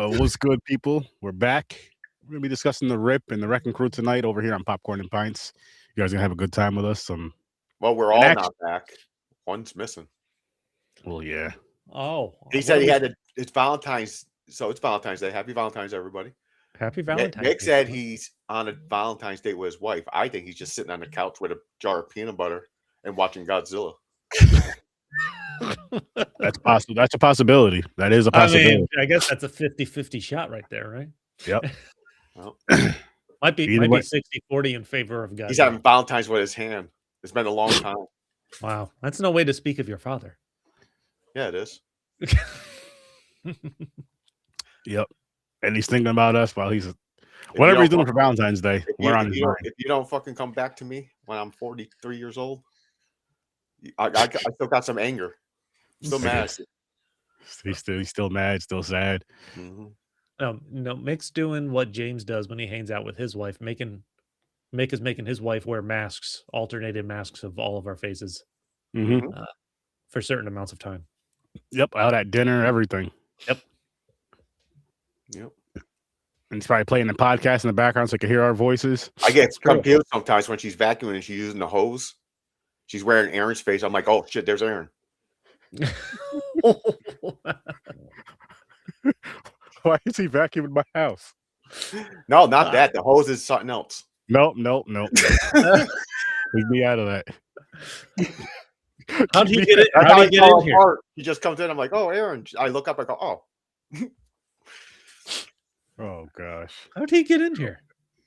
What's good, people? We're back. We're gonna be discussing the Rip and the Wrecking Crew tonight over here on Popcorn and Pints. You guys gonna have a good time with us. Well, we're And all act- not back. One's missing. Well, yeah. Oh, He said he had to. It's Valentine's, so it's Valentine's Day. Happy Valentine's, everybody. Happy Valentine's Nick Day. said he's on a Valentine's date with his wife. I think he's just sitting on the couch with a jar of peanut butter and watching Godzilla. That's possible. That's a possibility. That is a possibility. I mean, I guess that's a 50-50 shot right there, right? Yep. Well, might be Either way. 60-40 in favor of Godzilla. he's having Valentine's with his hand. It's been a long time. Wow, that's no way to speak of your father. Yeah, it is. Yep. And he's thinking about us while he's whatever he's doing for Valentine's Day. We're on his mind. If you don't fucking come back to me when I'm 43 years old, I still got some anger. Still mad. He's still mad, still sad. Mm-hmm. No, Mick's doing what James does when he hangs out with his wife. Mick is making his wife wear masks, alternated masks of all of our faces Mm-hmm. for certain amounts of time. Yep. Out at dinner, everything. Yep. And he's probably playing the podcast in the background so he can hear our voices. I get confused sometimes when she's vacuuming and she's using the hose. She's wearing Aaron's face. I'm like, oh shit, there's Aaron. Why is he vacuuming my house? No, not that. The hose is something else. Nope. Leave me out of that. How'd he get it? How'd he get in here? He just comes in. I'm like, oh, Aaron. I look up. I go, oh. Oh gosh. How'd he get in here?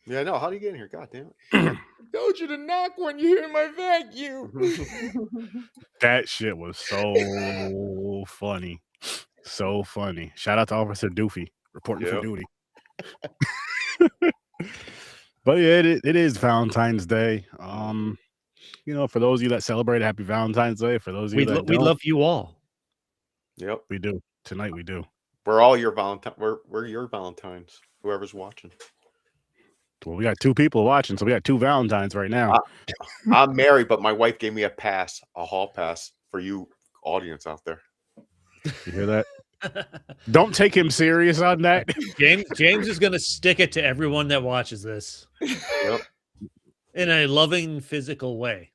Yeah, no. How do you get in here? God damn it. I told you to knock when you hear my vacuum. That shit was so funny. So funny. Shout out to Officer Doofy reporting for duty. But yeah, it is Valentine's Day. For those of you that celebrate, happy Valentine's Day. For those of you that we don't, love you all. Yep, we do. Tonight we do. We're all your Valentine. We're your Valentines. Whoever's watching. Well, we got two people watching, so we got two Valentines right now. I'm married, but my wife gave me a hall pass for you audience out there. You hear that? Don't take him serious on that. James is going to stick it to everyone that watches this. Yep. In a loving, physical way.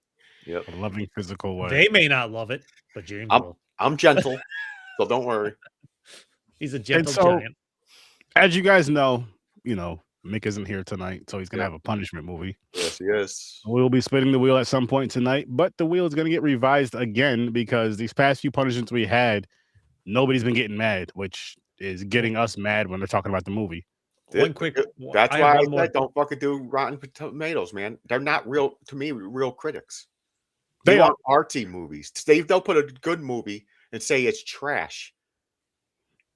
Yep. A loving, physical way. They may not love it, but James will. I'm gentle, so don't worry. He's a gentle giant. As you guys know, Mick isn't here tonight, so he's going to have a punishment movie. Yes, he is. We'll be spinning the wheel at some point tonight, but the wheel is going to get revised again because these past few punishments we had, nobody's been getting mad, which is getting us mad when they're talking about the movie. That's why I said don't fucking do Rotten Tomatoes, man. They're not real critics. They are artsy movies. They'll put a good movie and say it's trash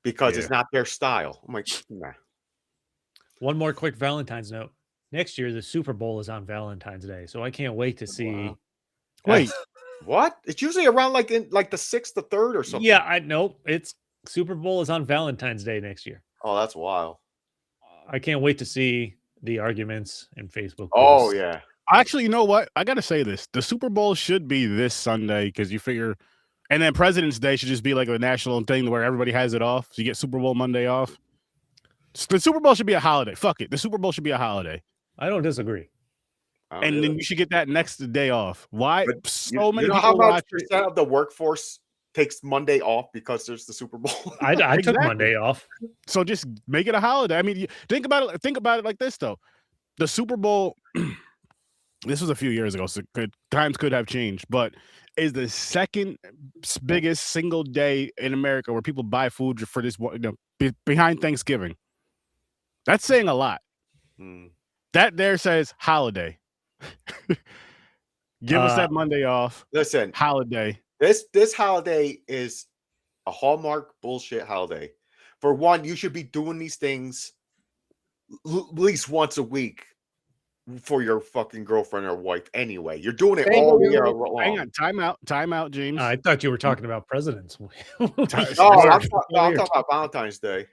because it's not their style. I'm like, nah. One more quick Valentine's note. Next year, the Super Bowl is on Valentine's Day, so I can't wait to see. Wow. Wait, what? It's usually around the 6th, the 3rd, or something. Yeah, I know. It's Super Bowl is on Valentine's Day next year. Oh, that's wild. I can't wait to see the arguments in Facebook. Oh, yeah. Actually, you know what? I got to say this. The Super Bowl should be this Sunday because you figure, and then President's Day should just be like a national thing where everybody has it off. So you get Super Bowl Monday off. The Super Bowl should be a holiday. Fuck it. The Super Bowl should be a holiday. I don't disagree. And then you should get that next day off. Why? But so many people how much watch percent of the workforce takes Monday off because there's the Super Bowl? I took Monday off. So just make it a holiday. I mean, think about it like this, though. The Super Bowl, this was a few years ago, so times could have changed, but is the second biggest single day in America where people buy food for this, behind Thanksgiving. That's saying a lot. That there says holiday. Give us that Monday off. Listen, holiday. This holiday is a Hallmark bullshit holiday. For one, you should be doing these things at least once a week for your fucking girlfriend or wife anyway. You're doing it all year long. Hang on, time out, James. I thought you were talking about presidents. I'm talking about Valentine's Day.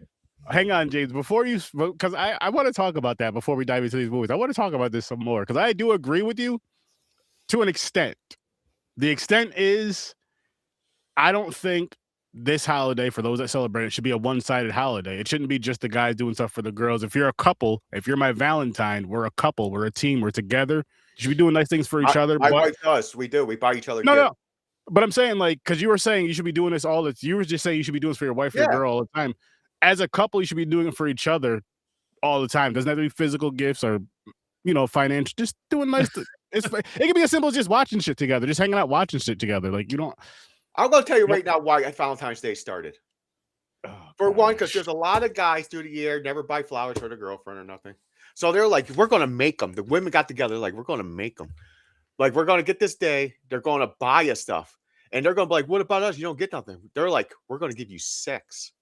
Hang on, James. Before you, because I want to talk about that before we dive into these movies. I want to talk about this some more because I do agree with you to an extent. The extent is, I don't think this holiday, for those that celebrate it, should be a one-sided holiday. It shouldn't be just the guys doing stuff for the girls. If you're a couple, if you're my Valentine, we're a couple, we're a team, we're together. You should be doing nice things for each other. My wife does. We do. We buy each other gifts. No. But I'm saying, like, because you were saying you should be doing this you were just saying you should be doing this for your wife or your girl all the time. As a couple, you should be doing it for each other all the time. Doesn't have to be physical gifts or, financial. Just doing nice. It can be as simple as just watching shit together, just hanging out, watching shit together. Like, you don't. I'm going to tell you right now why Valentine's Day started. For one, because there's a lot of guys through the year never buy flowers for their girlfriend or nothing. So they're like, we're going to make them. The women got together like, we're going to make them. Like, we're going to get this day. They're going to buy us stuff. And they're going to be like, what about us? You don't get nothing. They're like, we're going to give you sex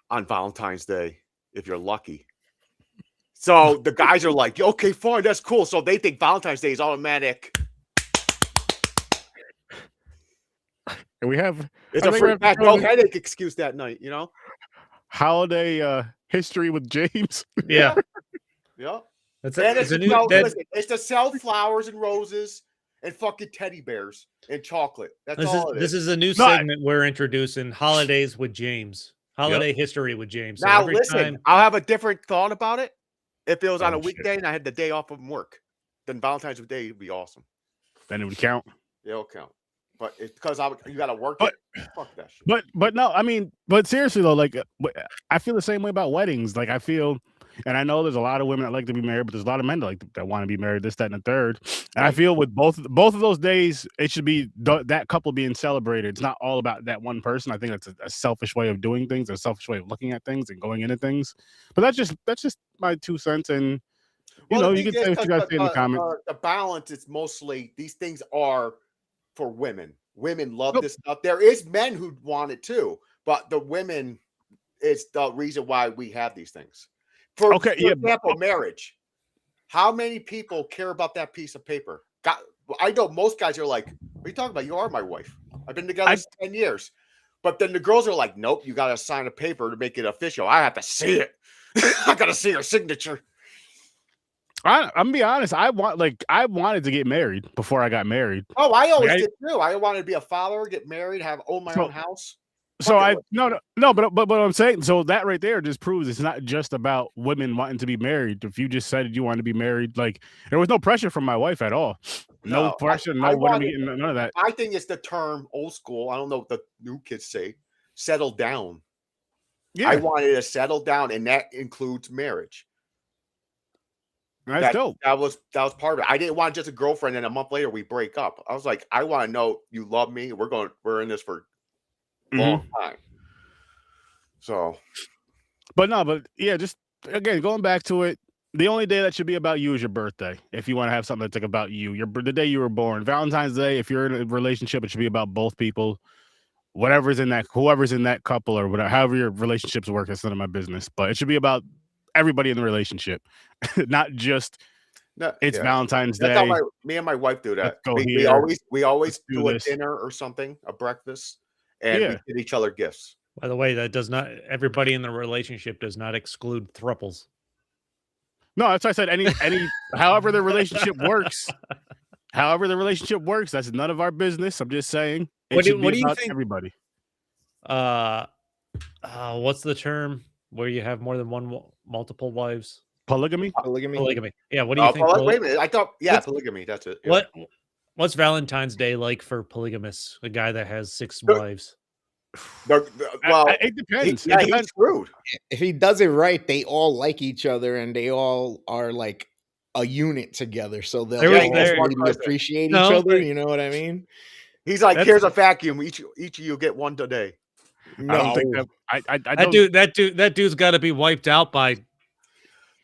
on Valentine's Day if you're lucky. So the guys are like, okay, fine, that's cool. So they think Valentine's Day is automatic. And we have it's a free no headache excuse that night, holiday history with James. Yeah. Yeah. It's to sell flowers and roses and fucking teddy bears and chocolate. This is a new segment we're introducing: holidays with James. Holiday history with James. So now listen, I'll have a different thought about it. If it was on a weekday and I had the day off from work, then Valentine's Day would be awesome. Then it would count. It'll count. But it's because you got to work it. Fuck that shit. But no, I mean, but seriously though, like I feel the same way about weddings. Like I feel, and I know there's a lot of women that like to be married, but there's a lot of men that want to be married, this, that, and the third. And I feel with both of those days, it should be that couple being celebrated. It's not all about that one person. I think that's a selfish way of doing things, a selfish way of looking at things and going into things. But that's just my 2 cents. And you can say what you guys say in the comments. The balance is mostly these things are for women. Women love this stuff. There is men who want it too, but the women is the reason why we have these things. For example, marriage. How many people care about that piece of paper? I know most guys are like, what are you talking about? You are my wife. I've been together 10 years. But then the girls are like, nope, you got to sign a paper to make it official. I have to see it. I got to see her signature. I'm gonna be honest. I wanted to get married before I got married. Oh, I always did too. I wanted to be a father, get married, own my own house. So but what I'm saying, so that right there just proves it's not just about women wanting to be married. If you just said you wanted to be married, like there was no pressure from my wife at all. No pressure, none of that. I think it's the term old school. I don't know what the new kids say. Settle down. Yeah, I wanted to settle down, and that includes marriage. That's dope. That was part of it. I didn't want just a girlfriend, and a month later we break up. I was like, I want to know you love me. We're in this for a long time. So, but yeah, just again going back to it. The only day that should be about you is your birthday. If you want to have something that's like about you, the day you were born. Valentine's Day, if you're in a relationship, it should be about both people. Whoever's in that couple or whatever, however your relationships work, that's none of my business. But it should be about everybody in the relationship, not just Valentine's Day. That's how me and my wife do that. We always do a dinner or something, a breakfast, and we get each other gifts. By the way, that does not everybody in the relationship does not exclude thruples. No, that's why I said any however the relationship works. However the relationship works, that's none of our business. I'm just saying. What do you think? Everybody. What's the term where you have more than multiple wives? Polygamy. Yeah. What do you think? Wait a minute. I thought polygamy. That's it. Yeah. What's Valentine's Day like for polygamists? A guy that has 6 wives. It depends. He's screwed. If he does it right, they all like each other and they all are like a unit together. So they'll appreciate each other. You know what I mean? He's like, here's a vacuum. Each of you get one today. No, I don't think that. That dude's got to be wiped out by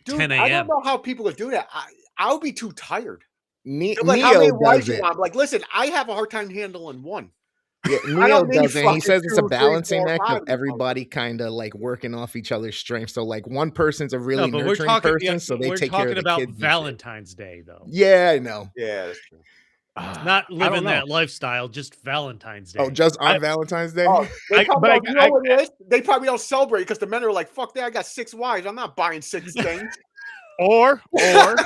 10 a.m. I don't know how people would do that. I would be too tired. Neo does it. I'm like, listen, I have a hard time handling one. Yeah, Neo does it. He says it's a balancing act of everybody kind of like working off each other's strengths. So like one person's a really nurturing person, so they take care of the kids. We're talking about Valentine's Day, though. Yeah, I know. Yeah, that's true. Not living that lifestyle, just Valentine's Day. Oh, just on Valentine's Day? Oh, you know what it is? They probably don't celebrate because the men are like, fuck that, I got 6 wives. I'm not buying 6 things. Or it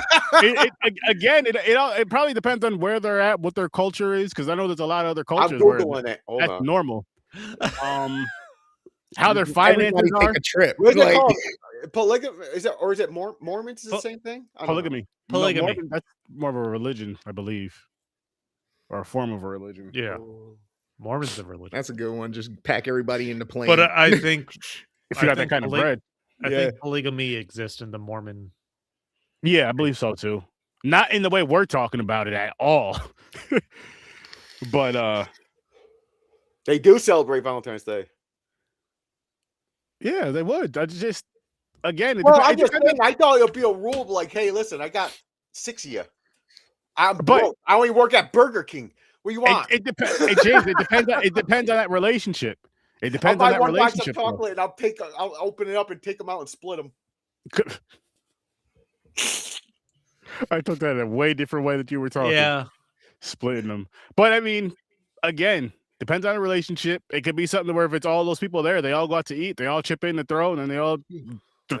probably depends on where they're at, what their culture is, because I know there's a lot of other cultures where that's normal. how their finances are. Take a trip. What is it called? Polygamy? Is it, or is it Mormons? Is the same thing? Polygamy. Polygamy. No, Mormon, that's more of a religion, I believe, or a form of a religion. Yeah, Mormons of religion. That's a good one. Just pack everybody in the plane. But I think if you got that kind of bread, I think polygamy exists in the Mormon. Yeah, I believe so too. Not in the way we're talking about it at all. But they do celebrate Valentine's Day. Yeah, they would. I just again. I thought it would be a rule like, hey, listen, I got 6 of you. I'm broke. I only work at Burger King. What do you want? It depends. Hey, James, it depends on that relationship. It depends on that relationship. I'll buy some chocolate and I'll open it up and take them out and split them. I took that in a way different way that you were talking. Yeah, splitting them. But I mean, again, depends on the relationship. It could be something where if it's all those people there, they all go out to eat, they all chip in to throw, and then they all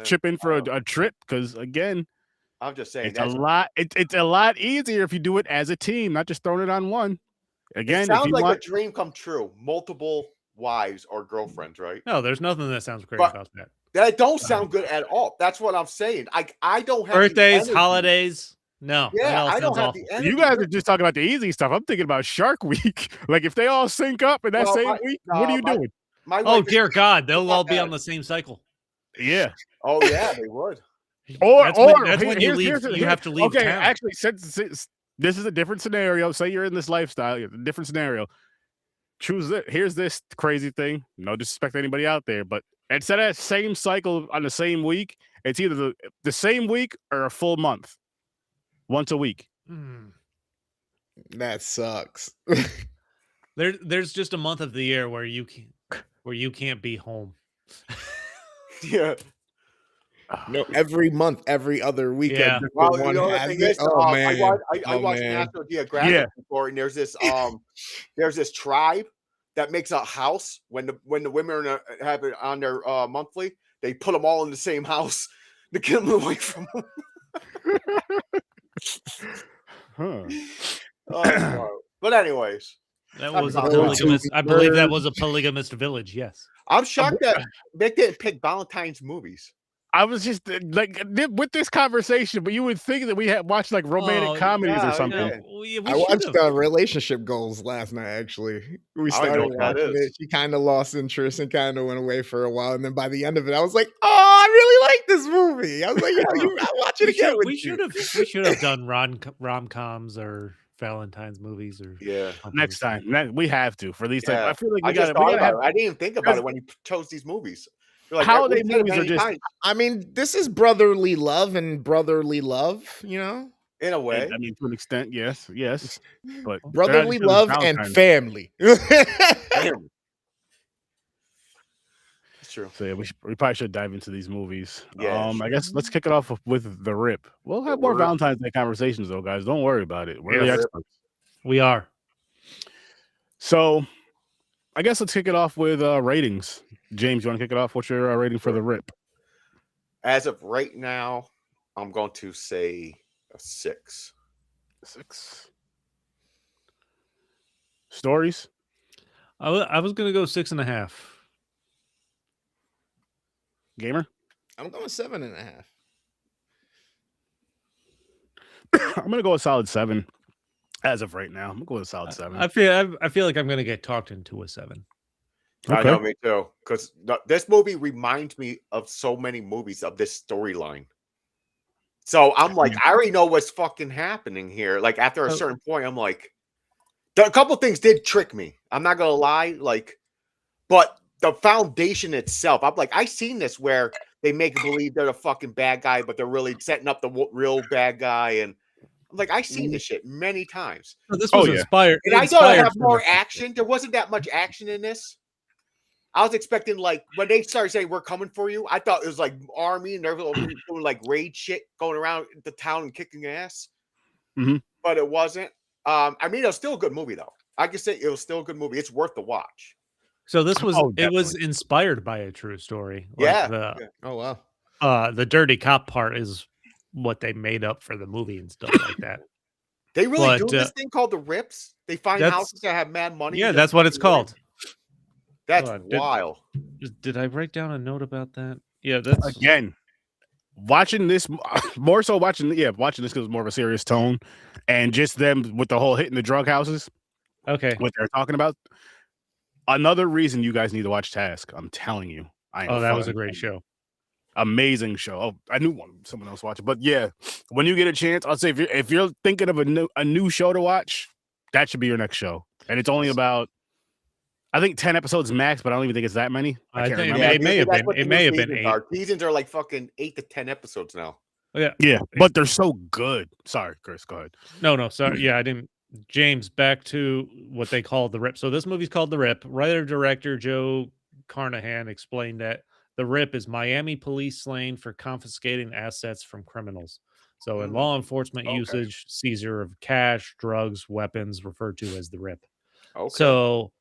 chip in for a trip. Because again, I'm just saying it's a lot. It's a lot easier if you do it as a team, not just throwing it on one. Again, it sounds like a dream come true. Multiple wives or girlfriends, right? No, there's nothing that sounds great about that. That don't sound good at all. That's what I'm saying. I don't have birthdays, holidays. No, yeah, I don't have the energy. You guys are just talking about the easy stuff. I'm thinking about Shark Week. Like if they all sync up in that same week, what are you doing? Oh dear God, they'll all be on the same cycle. Yeah. Oh yeah, they would. That's when you leave. You have to leave. Okay, town. Actually, since this is a different scenario. Say you're in this lifestyle, a different scenario. Choose it. Here's this crazy thing. No disrespect to anybody out there, but instead of that same cycle on the same week, it's either the same week or a full month. Once a week. That sucks. There's just a month of the year where you can't be home. Yeah. No, every month, every other weekend. Yeah. Well, you know the thing is, I watched National Geographic before, and there's this tribe that makes a house when the women have it on their monthly. They put them all in the same house to get them away from them. But anyways, that was a polygamist. I believe that was a polygamist village. Yes, I'm shocked that they didn't pick Valentine's movies. I was just like with this conversation, but you would think that we had watched like romantic comedies or something. I watched Relationship Goals last night. Actually, we started watching it. She kind of lost interest and kind of went away for a while, and then by the end of it, I was like, "Oh, I really like this movie." I was like, "Yeah, I'll watch it again." We should have done rom-coms or Valentine's movies or next time. We have to for these. Yeah. I feel like I didn't even think about it when you chose these movies. Like, holiday movies are just. I mean, this is brotherly love and brotherly love, you know. In a way, I mean, to an extent, yes, but brotherly love and family. It's true. So yeah, we probably should dive into these movies. Yeah, I guess let's kick it off with The Rip. We'll have more Valentine's Day conversations, though, guys. Don't worry about it. We're the experts. We are. So, I guess let's kick it off with ratings. James, you want to kick it off? What's your rating for The Rip? As of right now, I'm going to say a 6. 6. Stories? I was going to go 6.5. Gamer? I'm going 7.5. I'm going to go a solid 7. As of right now, I'm going to go with a solid 7. I feel like I'm going to get talked into a 7. Okay. I know, me too. Because this movie reminds me of so many movies of this storyline. So I'm like, I already know what's fucking happening here. Like after a certain point, I'm like, a couple things did trick me. I'm not gonna lie, but the foundation itself, I'm like, I've seen this where they make believe they're the fucking bad guy, but they're really setting up the real bad guy. And I'm like, I've seen this shit many times. This was inspired. And I thought I have more action. There wasn't that much action in this. I was expecting, like, when they started saying we're coming for you, I thought it was like army and they're doing like raid shit going around the town and kicking ass. But it wasn't. I mean, it was still a good movie, though. I can say it was still a good movie. It's worth the watch. So this was it was inspired by a true story. Oh wow. The dirty cop part is what they made up for the movie and stuff like that. They really do this thing called The Rips. They find houses that have mad money. Yeah, that's what it's called. That's wild. Did I write down a note about that? Yeah, that's again. Watching this, more so watching this because it's more of a serious tone, and just them with the whole hitting the drug houses. Okay, what they're talking about. Another reason you guys need to watch Task. I'm telling you. That was a great show. Amazing show. Oh, I knew someone else watched it, but yeah, when you get a chance, I'll say if you're thinking of a new show to watch, that should be your next show. And it's only about, I think 10 episodes max, but I don't even think it's that many. I can't remember. It may have been. It may have been 8. Seasons are like fucking 8 to 10 episodes now. Yeah, but they're so good. Sorry, Chris, go ahead. No, sorry. Yeah, I didn't. James, back to what they call The Rip. So this movie's called The Rip. Writer-director Joe Carnahan explained that The Rip is Miami police slang for confiscating assets from criminals. So in law enforcement usage, seizure of cash, drugs, weapons, referred to as The Rip. Okay. So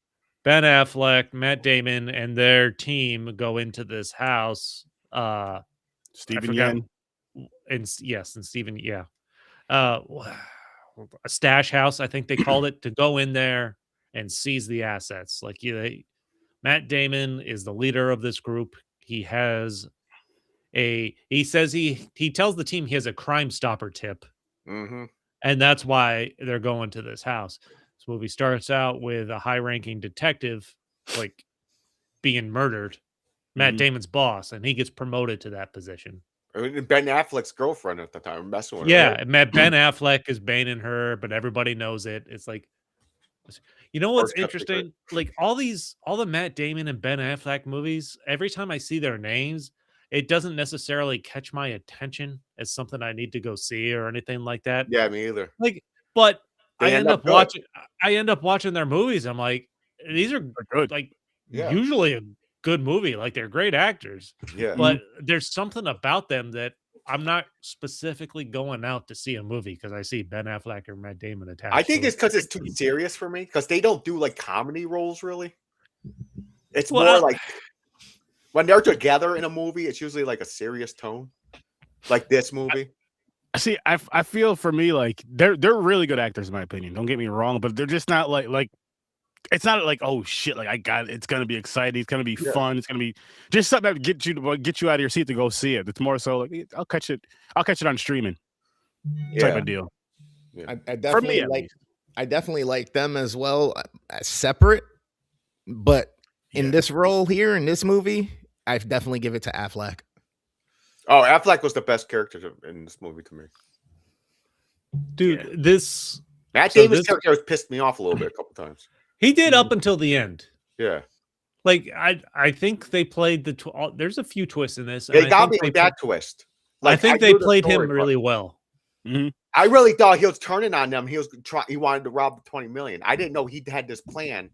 Ben Affleck, Matt Damon, and their team go into this house. Stephen Yeun. And Stephen, a stash house, I think they called it, to go in there and seize the assets. Like Matt Damon is the leader of this group. He has he says he tells the team he has a Crime Stopper tip. Mm-hmm. And that's why they're going to this house. This movie starts out with a high-ranking detective like being murdered, Matt Damon's boss, and he gets promoted to that position. Ben Affleck's girlfriend at the time, messing with her. Yeah, Ben Affleck is baiting her, but everybody knows it. It's like, you know what's interesting? Like all the Matt Damon and Ben Affleck movies, every time I see their names, it doesn't necessarily catch my attention as something I need to go see or anything like that. Yeah, me either. Like, but I end up watching their movies. I'm like, these are good. Like, usually a good movie. Like, they're great actors. Yeah. But there's something about them that I'm not specifically going out to see a movie because I see Ben Affleck or Matt Damon attached. I think it's because it's too serious for me, because they don't do like comedy roles really. It's more like when they're together in a movie, it's usually like a serious tone, like this movie. See, I feel for me like they're really good actors in my opinion. Don't get me wrong, but they're just not like it's not like, oh shit, like I got it. It's gonna be exciting. It's gonna be fun. It's gonna be just something that get you out of your seat to go see it. It's more so like I'll catch it on streaming type of deal. Yeah. I definitely like them as well, separate. But in this role here in this movie, I definitely give it to Affleck. Oh, Affleck was the best character in this movie to me. Dude, Matt Damon's character has pissed me off a little bit a couple times. He did up until the end. Yeah. Like, I think they played there's a few twists in this. They got me with that twist. Like, I think they played him really well. Mm-hmm. I really thought he was turning on them. He wanted to rob the 20 million. I didn't know he had this plan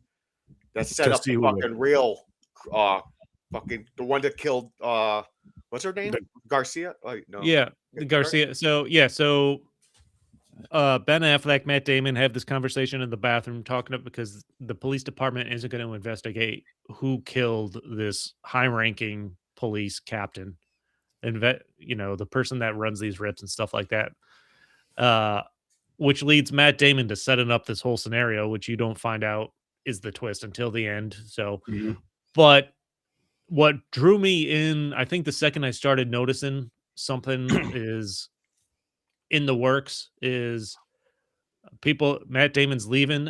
that set up the fucking real fucking the one that killed what's her name? Garcia? Oh, no. Yeah, Garcia. So Ben Affleck, Matt Damon have this conversation in the bathroom talking about, because the police department isn't going to investigate who killed this high-ranking police captain, and the person that runs these rips and stuff like that. Which leads Matt Damon to setting up this whole scenario, which you don't find out is the twist until the end. So, but what drew me in, I think the second I started noticing something is in the works, is Matt Damon's leaving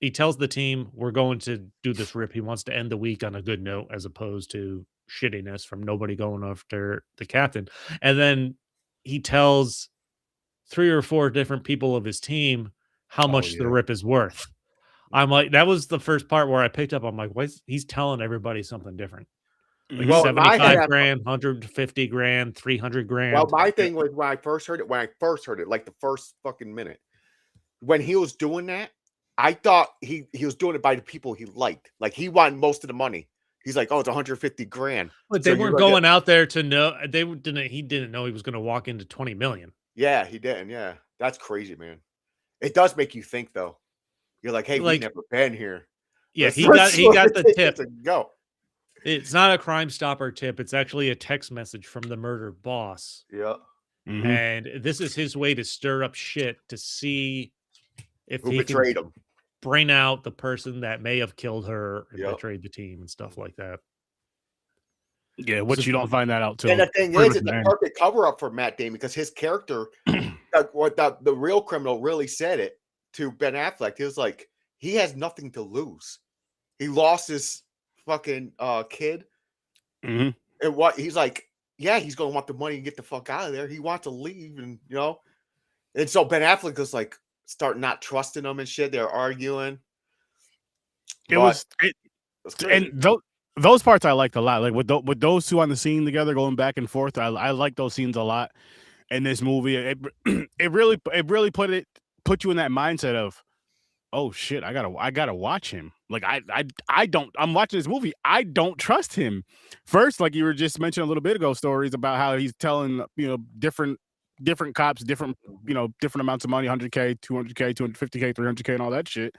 he tells the team, we're going to do this rip. He wants to end the week on a good note as opposed to shittiness from nobody going after the captain. And then he tells 3 or 4 different people of his team how much the rip is worth. I'm like, that was the first part where I picked up. I'm like, he's telling everybody something different. Like 75 grand, 150 grand, 300 grand. Well, my thing was when I first heard it, like the first fucking minute, when he was doing that, I thought he was doing it by the people he liked. Like he wanted most of the money. He's like, oh, it's 150 grand. But they weren't going out there to know. He didn't know he was going to walk into 20 million. Yeah, he didn't. Yeah, that's crazy, man. It does make you think, though. You're like, hey, we've never been here. Yeah, he got the tip. Go. It's not a Crime Stopper tip. It's actually a text message from the murdered boss. Yeah. Mm-hmm. And this is his way to stir up shit to see if he betrayed him. bring out the person that may have killed her and Yep. betrayed the team and stuff like that. Yeah, which you don't find that out till. And the thing is, it's a perfect cover up for Matt Damon because his character, what the real criminal really said it to Ben Affleck. He was like, he has nothing to lose. He lost his fucking kid, Mm-hmm. and what he's like, yeah, he's gonna want the money and get the fuck out of there. He wants to leave, and you know, and so Ben Affleck was like, start not trusting him and shit. They're arguing. Those parts I liked a lot. Like with those two on the scene together, going back and forth. I like those scenes a lot in this movie. It really put you in that mindset of, oh shit, I gotta watch him. Like I'm watching this movie. I don't trust him. First, like you were just mentioning a little bit ago, stories about how he's telling different cops different amounts of money, 100K, 200K, 250K, 300K, and all that shit.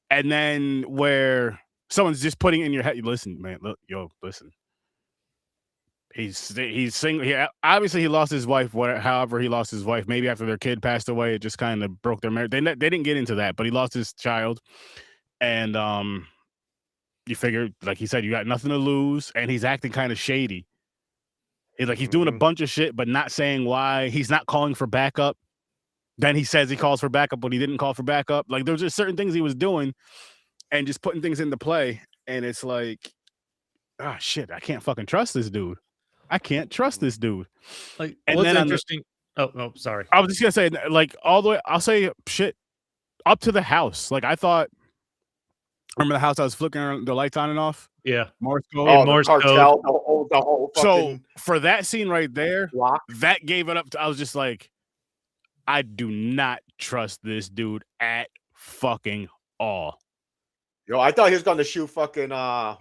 And then where someone's just putting in your head, listen, man, listen. He's single. Obviously he lost his wife. However he lost his wife, maybe after their kid passed away, it just kind of broke their marriage. They didn't get into that, but he lost his child, and you figure, like he said, you got nothing to lose, and he's acting kind of shady. He's doing a bunch of shit, but not saying why. He's not calling for backup. Then he says he calls for backup, but he didn't call for backup. Like there's just certain things he was doing, and just putting things into play, and it's like, ah, shit, I can't fucking trust this dude. I can't trust this dude. Like, and what's interesting? Oh, sorry. I was just gonna say, like, all the way. I'll say shit up to the house. Like I thought. Remember the house I was flicking the lights on and off? Yeah, Morse code. Oh, Morse cartel, code. The whole so for that scene right there, block. That gave it up. I was just like, I do not trust this dude at fucking all. Yo, I thought he was going to shoot fucking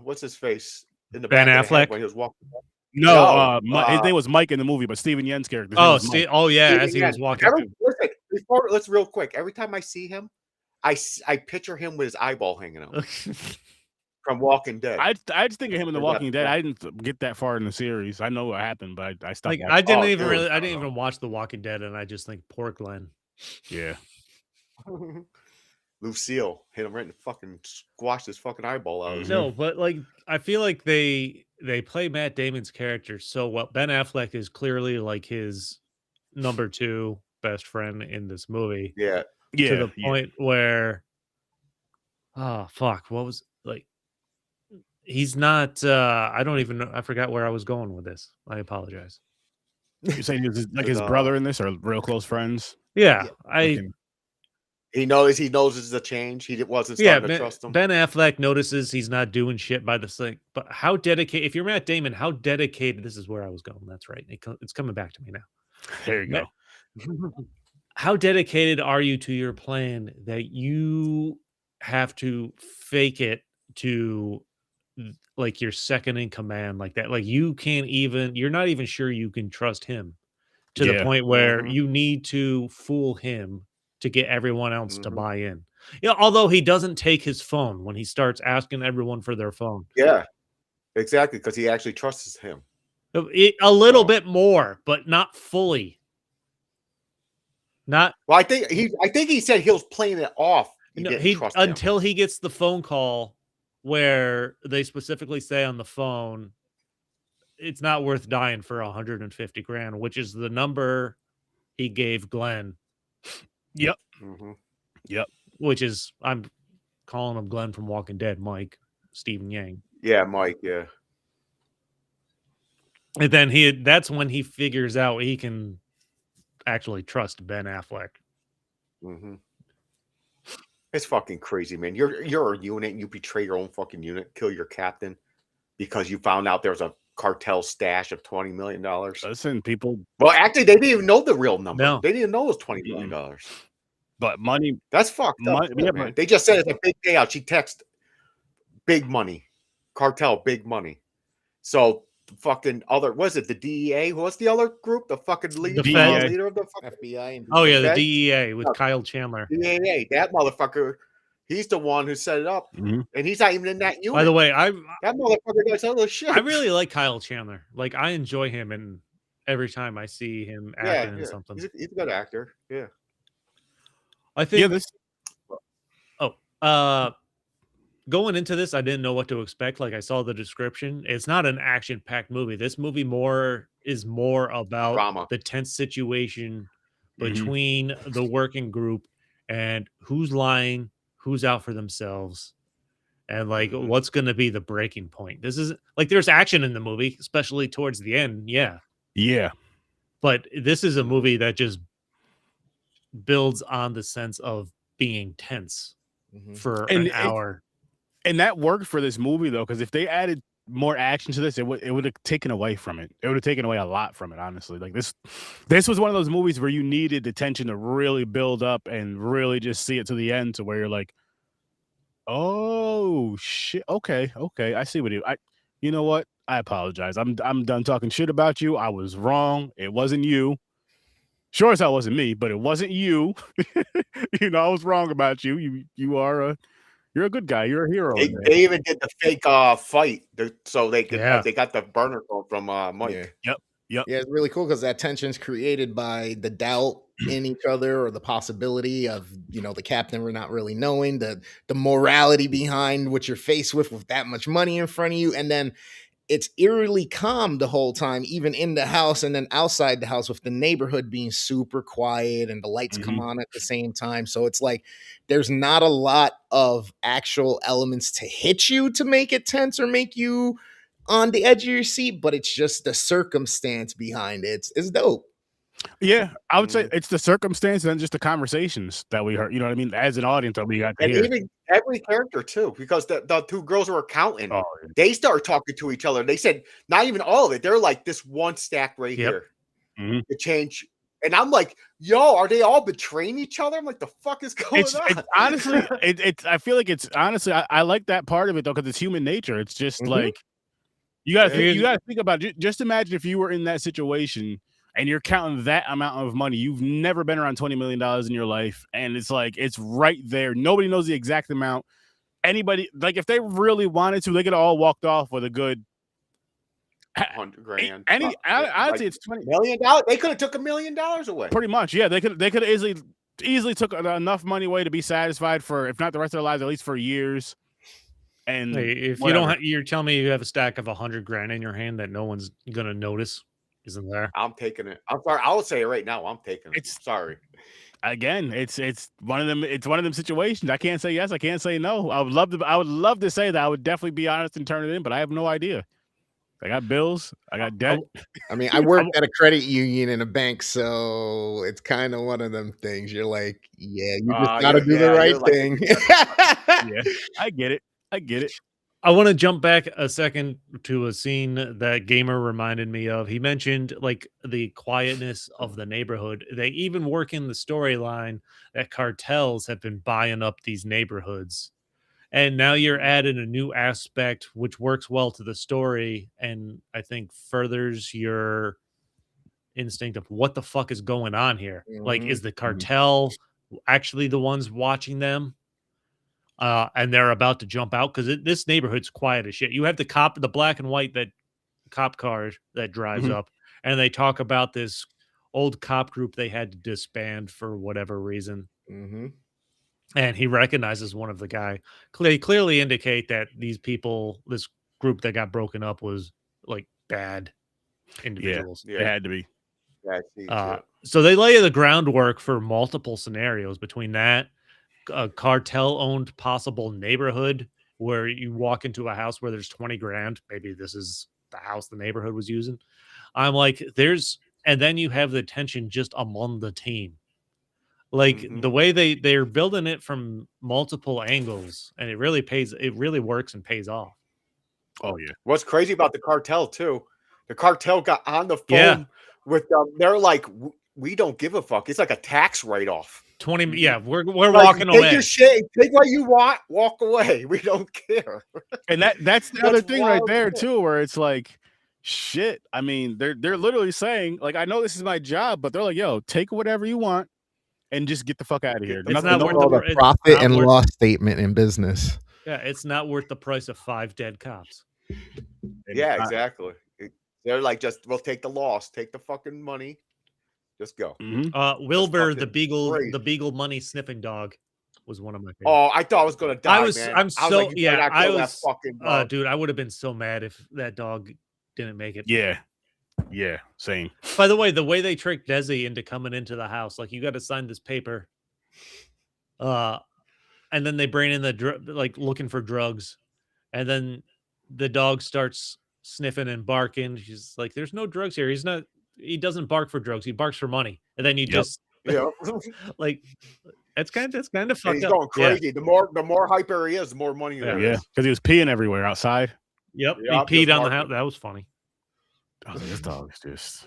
what's his face in the Ben back Affleck when he was walking. No, his name was Mike in the movie, but Steven Yeun's character. Oh yeah, as he was walking. Listen, let's real quick. Every time I see him, I picture him with his eyeball hanging out from Walking Dead. I just think of him in The Walking Dead. I didn't get that far in the series. I know what happened, but I stopped. Like, I didn't even watch The Walking Dead, and I just think poor Glenn. Yeah. Lucille hit him right in the fucking squashed his fucking eyeball out. No, but like I feel like they play Matt Damon's character so well. Ben Affleck is clearly like his number 2 best friend in this movie. Yeah. To the point where, oh fuck, what was like? He's not. I don't even know. I forgot where I was going with this. I apologize. You're saying he's like his brother in this, or real close friends? Yeah, He knows it's a change. He wasn't starting to trust him. Ben Affleck notices he's not doing shit by this thing. But how dedicated? If you're Matt Damon, how dedicated? This is where I was going. That's right. It's coming back to me now. There you go. How dedicated are you to your plan that you have to fake it to like your second in command like that? Like you're not even sure you can trust him to the point where you need to fool him to get everyone else to buy in. Yeah, although he doesn't take his phone when he starts asking everyone for their phone. Yeah, exactly, because he actually trusts him. A little bit more, but not fully. Well, I think he said he was playing it off. Until he gets the phone call where they specifically say on the phone, it's not worth dying for 150 grand, which is the number he gave Glenn. Yep. Yep. Which is, I'm calling him Glenn from Walking Dead, Mike, Stephen Yeun. Yeah, Mike. Yeah. And then that's when he figures out he can actually trust Ben Affleck. It's fucking crazy, man. You're a unit and you betray your own fucking unit, kill your captain because you found out there's a cartel stash of $20 million. Listen, people. Well, actually, they didn't even know the real number. No. They didn't even know it was $20 million. But money. That's fucked up. Man. They just said it's a big payout. She texted big money. Cartel, big money. So fucking other, was it the DEA? What's the other group? The fucking leader of the fucking FBI. And the DEA with Kyle Chandler. DEA, that motherfucker. He's the one who set it up, and he's not even in that unit. By the way, that motherfucker does all this shit. I really like Kyle Chandler. Like I enjoy him, and every time I see him acting in something, he's a good actor. Yeah, I think. Go Going into this, I didn't know what to expect. Like, I saw the description. It's not an action-packed movie. This movie is more about Drama. the tense situation between the working group and who's lying, who's out for themselves, and like what's going to be the breaking point. This is like there's action in the movie, especially towards the end. Yeah. But this is a movie that just builds on the sense of being tense for an hour. And that worked for this movie though, because if they added more action to this, it would have taken away from it. It would have taken away a lot from it, honestly. Like this was one of those movies where you needed the tension to really build up and really just see it to the end, to where you're like, oh shit, okay, I see what you know what? I apologize. I'm done talking shit about you. I was wrong. It wasn't you. Sure as hell wasn't me, but it wasn't you. You know, I was wrong about you. You're a good guy. You're a hero. They even did the fake fight, so they could they got the burner phone from Mike. Yep. Yeah, it's really cool because that tension's created by the doubt in each other, or the possibility of, you know, the captain we're not really knowing, the morality behind what you're faced with that much money in front of you, and then it's eerily calm the whole time, even in the house, and then outside the house with the neighborhood being super quiet and the lights come on at the same time. So it's like there's not a lot of actual elements to hit you to make it tense or make you on the edge of your seat, but it's just the circumstance behind it. It's dope. Yeah, I would say it's the circumstance and just the conversations that we heard. You know what I mean? As an audience, that we got to hear. Even every character too, because the two girls who were counting, they started talking to each other. They said not even all of it. They're like this one stack right here to change. And I'm like, yo, are they all betraying each other? I'm like, the fuck is going on? It's honestly, I feel like it's honestly, I like that part of it though, because it's human nature. It's just like you gotta think about it. Just imagine if you were in that situation and you're counting that amount of money. You've never been around $20 million in your life, and it's like it's right there. Nobody knows the exact amount. Anybody, like, if they really wanted to, they could have all walked off with a good $100,000. I'd say it's $20 million. They could have took $1 million away. Pretty much, yeah. They could have easily took enough money away to be satisfied for, if not the rest of their lives, at least for years. And hey, if you don't, you're telling me you have a stack of $100,000 in your hand that no one's gonna notice. Isn't there? I'm taking it. I'm sorry. I will say it right now. I'm taking it. Sorry. Again, it's one of them. It's one of them situations. I can't say yes. I can't say no. I would love to say that. I would definitely be honest and turn it in, but I have no idea. I got bills. I got debt. I mean, I work at a credit union in a bank, so it's kind of one of them things. You're like, yeah, you just got to do the right thing. Yeah, I get it. I want to jump back a second to a scene that Gamer reminded me of. He mentioned like the quietness of the neighborhood. They even work in the storyline that cartels have been buying up these neighborhoods. And now you're adding a new aspect, which works well to the story. And I think furthers your instinct of what the fuck is going on here. Like, is the cartel actually the ones watching them? And they're about to jump out because this neighborhood's quiet as shit. You have the black and white cop car that drives up, and they talk about this old cop group they had to disband for whatever reason. And he recognizes one of the guy. They clearly indicate that these people, this group that got broken up, was like bad individuals. Yeah, it had to be. So they lay the groundwork for multiple scenarios between that. A cartel-owned possible neighborhood where you walk into a house where there's 20 grand. Maybe this is the house the neighborhood was using. I'm like, and then you have the tension just among the team. Like the way they're building it from multiple angles, and it really works and pays off. Oh yeah. What's crazy about the cartel too? The cartel got on the phone with them. They're like, we don't give a fuck. It's like a tax write-off. 20. Yeah, we're walking away. Take your shit, take what you want, walk away. We don't care. And that's the other thing right there too, where it's like, shit. I mean, they're literally saying, like, I know this is my job, but they're like, yo, take whatever you want and just get the fuck out of here. It's not worth the profit and loss statement in business. Yeah, it's not worth the price of 5 dead cops. Yeah, exactly. They're like, we'll take the loss, take the fucking money. Just go. Wilbur, the beagle money sniffing dog, was one of my favorites. Oh, I thought I was gonna die, man. I'm so like, yeah. I was fucking dog. dude. I would have been so mad if that dog didn't make it. Yeah, same. By the way they tricked Desi into coming into the house, like you got to sign this paper, and then they bring in the looking for drugs, and then the dog starts sniffing and barking. She's like, "There's no drugs here. He doesn't bark for drugs. He barks for money." And then you just like that's kind of fucked up. He's going crazy. Yeah. The more hyper he is, the more money there is. Yeah, because he was peeing everywhere outside. Yep, he peed on the house. That was funny. Oh, this dog is just.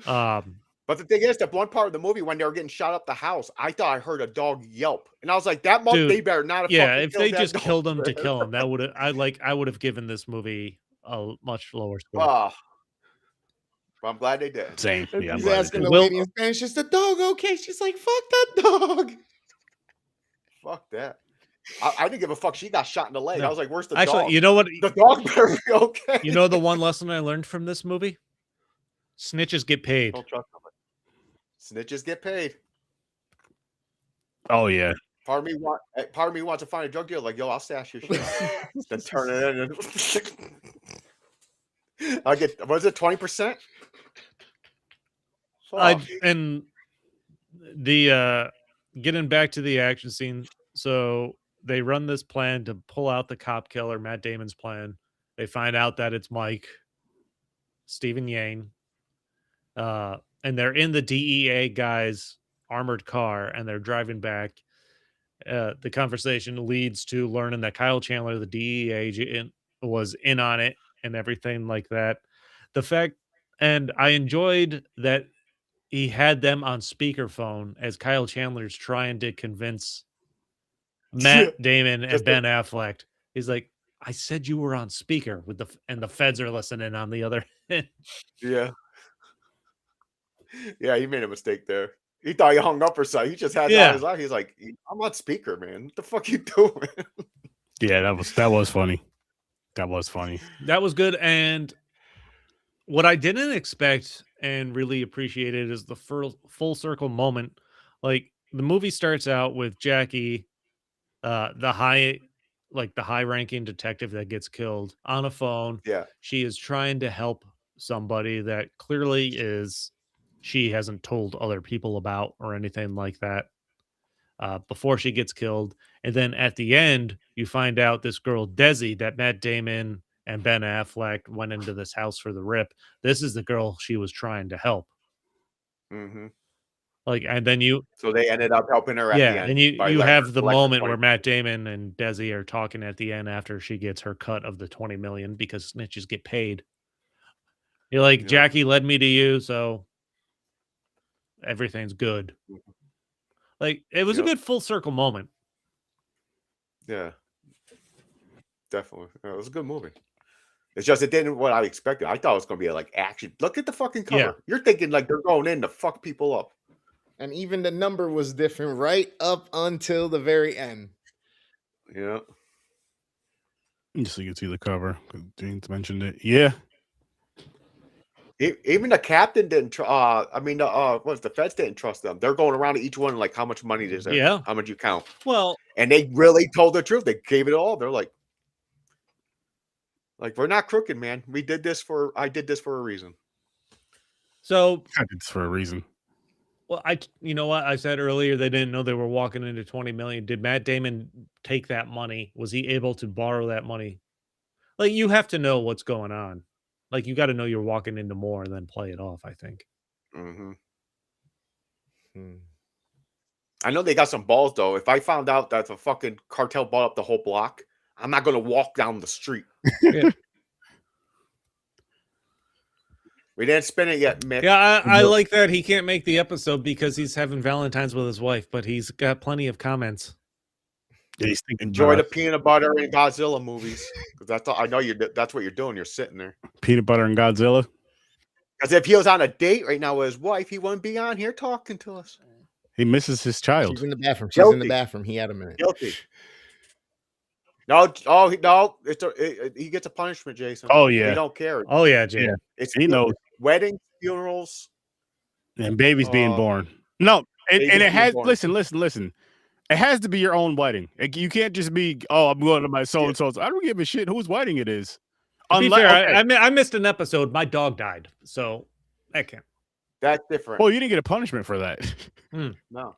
But the thing is, that one part of the movie when they were getting shot up the house, I thought I heard a dog yelp, and I was like, "That mother, they better not have." Yeah, if they just killed him to kill him, that would have. I would have given this movie a much lower score. Well, I'm glad they did. Same. Yeah, he's asking the lady in Spanish, "Is the dog okay?" She's like, "Fuck that dog." Fuck that. I didn't give a fuck. She got shot in the leg. I was like, "Where's the dog?" Actually, you know what? The dog better be okay. You know the one lesson I learned from this movie? Snitches get paid. Don't trust them. Snitches get paid. Oh yeah. Part of me wants to find a drug dealer. Like, yo, I'll stash your shit. Then turn it in. I get. Was it 20%? And the getting back to the action scene. So they run this plan to pull out the cop killer, Matt Damon's plan. They find out that it's Mike, Stephen Yang. And they're in the DEA guy's armored car and they're driving back. The conversation leads to learning that Kyle Chandler, the DEA agent, was in on it and everything like that. And I enjoyed that he had them on speakerphone as Kyle Chandler's trying to convince Matt Damon and Ben Affleck. He's like, "I said you were on speaker and the feds are listening on the other end." Yeah. Yeah, he made a mistake there. He thought he hung up or something. He just had that on his life. He's like, "I'm on speaker, man. What the fuck you doing?" Yeah, that was funny. That was funny. That was good. And what I didn't expect and really appreciated is the full circle moment. Like the movie starts out with Jackie, the high ranking detective that gets killed on a phone. Yeah. She is trying to help somebody that clearly she hasn't told other people about or anything like that before she gets killed. And then at the end, you find out this girl, Desi, that Matt Damon and Ben Affleck went into this house for the rip. This is the girl she was trying to help. Mm-hmm. And then so they ended up helping her at the end. And you have the moment where Matt Damon and Desi are talking at the end after she gets her cut of the $20 million because snitches get paid. You're like, Jackie led me to you, so everything's good. Like, it was a good full circle moment. Yeah, definitely. It was a good movie. It's just it didn't what I expected. I thought it was going to be like action. Look at the fucking cover. Yeah. You're thinking like they're going in to fuck people up. And even the number was different right up until the very end. Yeah. Just so you can see the cover. James mentioned it. Yeah. Even the captain didn't. The feds didn't trust them. They're going around to each one like, how much money is there? Yeah. How much you count? Well, and they really told the truth. They gave it all. They're like, we're not crooked, man. I did this for a reason. So I did this for a reason. Well, you know what I said earlier? They didn't know they were walking into 20 million. Did Matt Damon take that money? Was he able to borrow that money? Like, you have to know what's going on. Like, you got to know you're walking into more and then play it off, I think. Mm-hmm. I know they got some balls, though. If I found out that the fucking cartel bought up the whole block, I'm not going to walk down the street. Yeah. We didn't spin it yet, Mick. Yeah, I like that he can't make the episode because he's having Valentine's with his wife, but he's got plenty of comments. Yeah, he's thinking enjoy the peanut butter and Godzilla movies, because that's all I know. That's what you're doing. You're sitting there. Peanut butter and Godzilla. Because if he was on a date right now with his wife, he wouldn't be on here talking to us. He misses his child. She's in the bathroom. She's in the bathroom. He had a minute. Guilty. No, he gets a punishment, Jason. Oh yeah, he don't care. Oh yeah, Jay. Yeah. He knows weddings, funerals, and babies being born. No, and it has. Born. Listen. And It has to be your own wedding. You can't just be, oh, I'm going to my so-and-so's. I don't give a shit whose wedding it is. To be fair, I missed an episode. My dog died, so that can't. That's different. Well, you didn't get a punishment for that. No.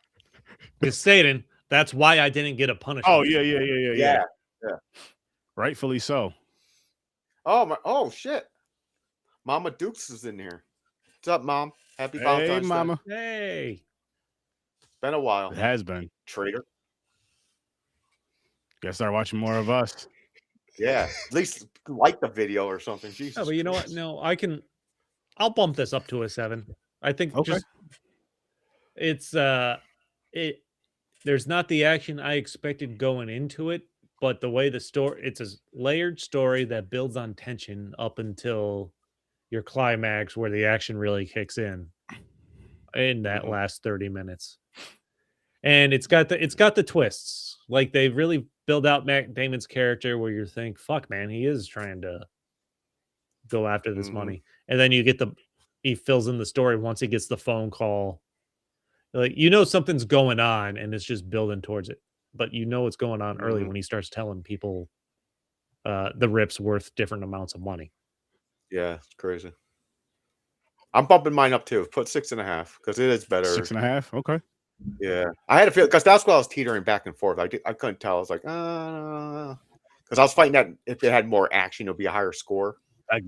Just saying, that's why I didn't get a punishment. Oh, yeah. Rightfully so. Oh, shit. Mama Dukes is in here. What's up, Mom? Happy Valentine's Day. Mama. Hey. Been a while. It has been. Traitor. Gotta start watching more of us. Yeah. At least like the video or something. Jesus. Oh, but you know what? No, I'll bump this up to a 7. I think there's not the action I expected going into it, but the way it's a layered story that builds on tension up until your climax where the action really kicks in that last 30 minutes. And it's got the twists. Like they really build out Matt Damon's character where you think, fuck man, he is trying to go after this money. And then he fills in the story once he gets the phone call. Like, something's going on and it's just building towards it. But what's going on early when he starts telling people the rip's worth different amounts of money. Yeah, it's crazy. I'm bumping mine up too. Put 6.5 because it is better. 6.5. Okay. Yeah, I had a feel because that's why I was teetering back and forth. I couldn't tell. I was like, because I was fighting that if it had more action, it'll be a higher score.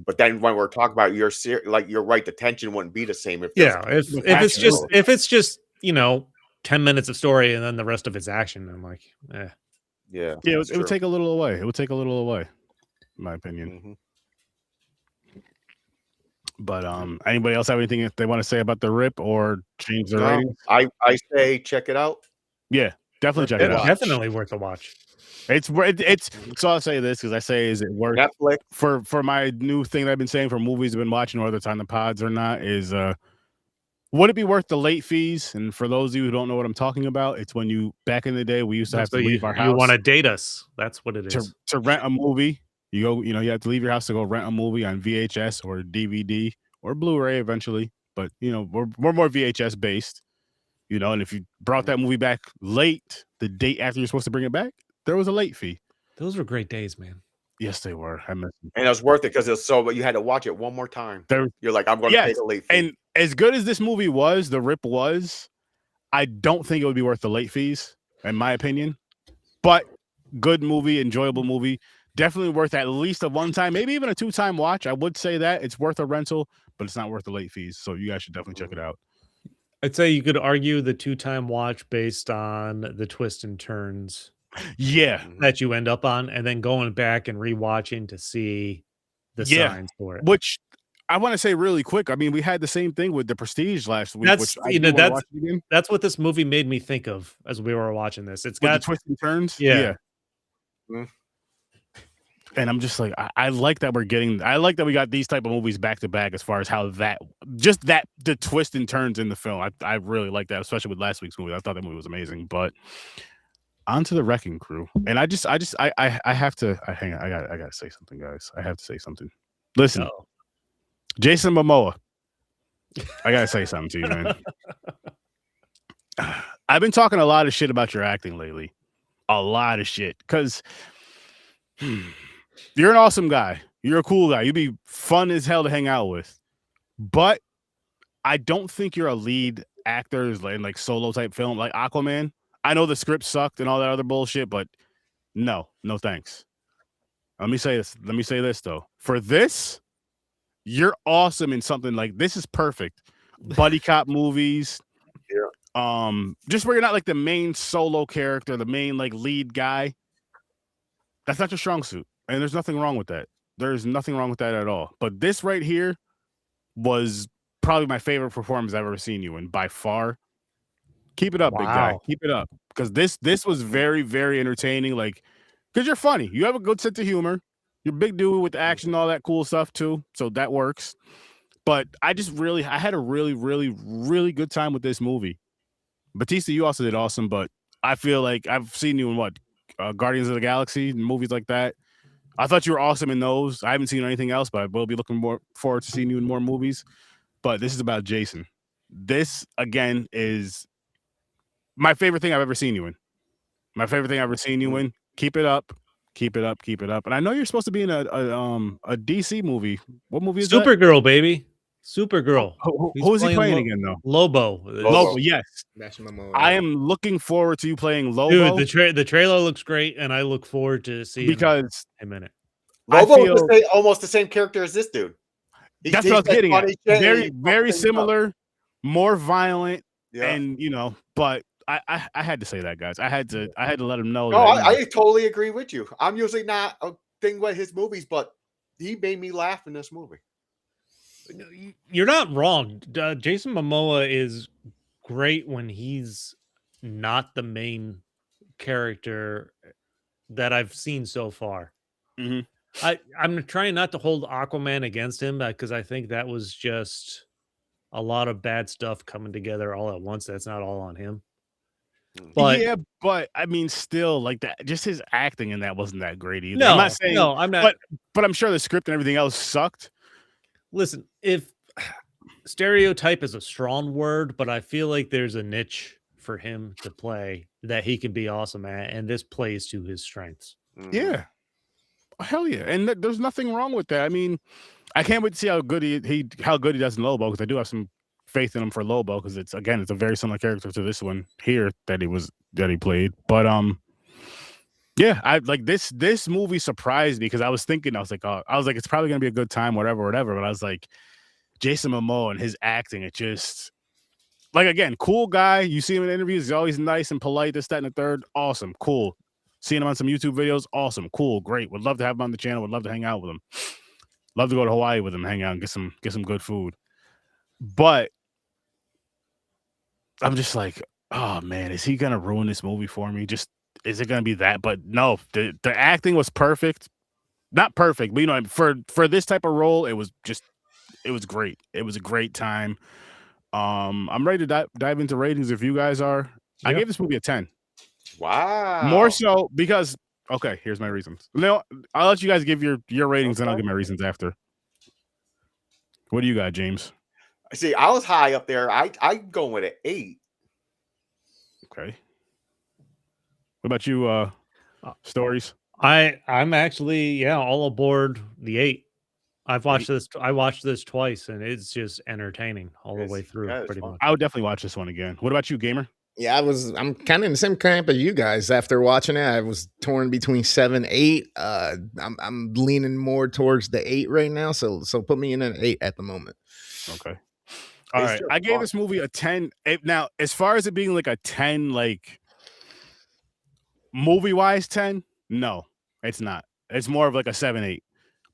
But then when we're talking about you're right, the tension wouldn't be the same. If it's just 10 minutes of story and then the rest of it's action, I'm like, yeah, it would take a little away. It would take a little away, in my opinion. But anybody else have anything they want to say about the rip or change their ratings? I say check it out. Yeah, definitely check it out. Definitely worth a watch. It's so I'll say this because I say, is it worth Netflix for my new thing that I've been saying for movies I've been watching, whether it's on the pods or not, is would it be worth the late fees? And for those of you who don't know what I'm talking about, it's when back in the day we used to have to leave our house. You want to date us? That's what it is. To rent a movie. You go, you have to leave your house to go rent a movie on VHS or DVD or Blu-ray eventually. But we're more VHS based, and if you brought that movie back late, the date after you're supposed to bring it back, there was a late fee. Those were great days, man. Yes, they were. I miss them. And it was worth it because but you had to watch it one more time. You're like, I'm going to pay the late fee. And as good as this movie was, The Rip was, I don't think it would be worth the late fees, in my opinion. But good movie, enjoyable movie. Definitely worth at least a one-time, maybe even a two-time watch. I would say that it's worth a rental, but it's not worth the late fees. So you guys should definitely check it out. I'd say you could argue the two-time watch based on the twists and turns. Yeah, that you end up on, and then going back and rewatching to see the signs for it. Which I want to say really quick. I mean, we had the same thing with The Prestige last week. That's what this movie made me think of as we were watching this. It's got the twists and turns. Yeah. And I'm just like, I like that I like that we got these type of movies back to back as far as how the twist and turns in the film. I really like that, especially with last week's movie. I thought that movie was amazing. But on to the Wrecking Crew. And I have to hang on. I gotta say something, guys. I have to say something. Listen, Jason Momoa. I gotta say something to you, man. I've been talking a lot of shit about your acting lately. A lot of shit. Because you're an awesome guy. You're a cool guy. You'd be fun as hell to hang out with. But I don't think you're a lead actor in like solo type film like Aquaman. I know the script sucked and all that other bullshit, but no thanks. Let me say this though. For this, you're awesome in something like this is perfect. Buddy cop movies. Yeah. Just where you're not like the main solo character, the main like lead guy. That's not your strong suit. And there's nothing wrong with that. There's nothing wrong with that at all. But this right here was probably my favorite performance I've ever seen you in by far. Keep it up, big guy. Keep it up. Because this was very, very entertaining. Like, because you're funny. You have a good sense of humor. You're a big dude with action and all that cool stuff too. So that works. But I had a really, really, really good time with this movie. Batista, you also did awesome. But I feel like I've seen you in Guardians of the Galaxy, movies like that. I thought you were awesome in those. I haven't seen anything else, but I will be looking more forward to seeing you in more movies. But this is about Jason. This, again, is my favorite thing I've ever seen you in. My favorite thing I've ever seen you in. Keep it up. Keep it up. Keep it up. And I know you're supposed to be in a DC movie. What movie is that? Supergirl, baby. Supergirl. Who is he playing again, though? Lobo. Lobo, yes. I am looking forward to you playing Lobo. Dude, the trailer looks great, and I look forward to seeing him in it. Lobo is almost the same character as this dude. That's what I was getting at. Very similar, more violent, and but I had to say that, guys. I had to let him know. No, I totally agree with you. I'm usually not a thing with his movies, but he made me laugh in this movie. You're not wrong. Jason Momoa is great when he's not the main character that I've seen so far. Mm-hmm. I'm trying not to hold Aquaman against him because I think that was just a lot of bad stuff coming together all at once. That's not all on him. But yeah, but I mean, still, like that, just his acting in that wasn't that great either. No, I'm not saying, I'm not. But I'm sure the script and everything else sucked. Listen, if stereotype is a strong word, but I feel like there's a niche for him to play that he can be awesome at, and this plays to his strengths. Yeah, hell yeah, and there's nothing wrong with that. I mean, I can't wait to see how good he does in Lobo, because I do have some faith in him for Lobo, because it's a very similar character to this one here that he played. But yeah, I like this movie surprised me, because I was like, it's probably gonna be a good time, whatever. But I was like, Jason Momoa and his acting, it just, like, again, cool guy. You see him in interviews, he's always nice and polite, this, that, and the third. Awesome, cool. Seeing him on some YouTube videos, awesome, cool, great. Would love to have him on the channel. Would love to hang out with him. Love to go to Hawaii with him, hang out, and get some good food. But I'm just like, oh man, is he gonna ruin this movie for me? Just, is it gonna be that? But no, the acting was perfect. Not perfect, but for this type of role, it was great. It was a great time. I'm ready to dive into ratings if you guys are. Yeah. I gave this movie a 10. Wow. More so because, okay, here's my reasons. No, I'll let you guys give your ratings, and I'll give my reasons after. What do you got, James? See, I was high up there. I'm going with an 8. Okay. What about you, Stories? I'm actually all aboard the 8. I watched this twice, and it's just entertaining all the way through. Pretty much. I would definitely watch this one again. What about you, Gamer? Yeah, I'm kind of in the same camp as you guys. After watching it, I was torn between 7, 8. I'm leaning more towards the 8 right now. So put me in an 8 at the moment. Okay. All right. I gave this movie a 10. Now, as far as it being like a 10, like movie-wise 10, no, it's not. It's more of like a 7, 8.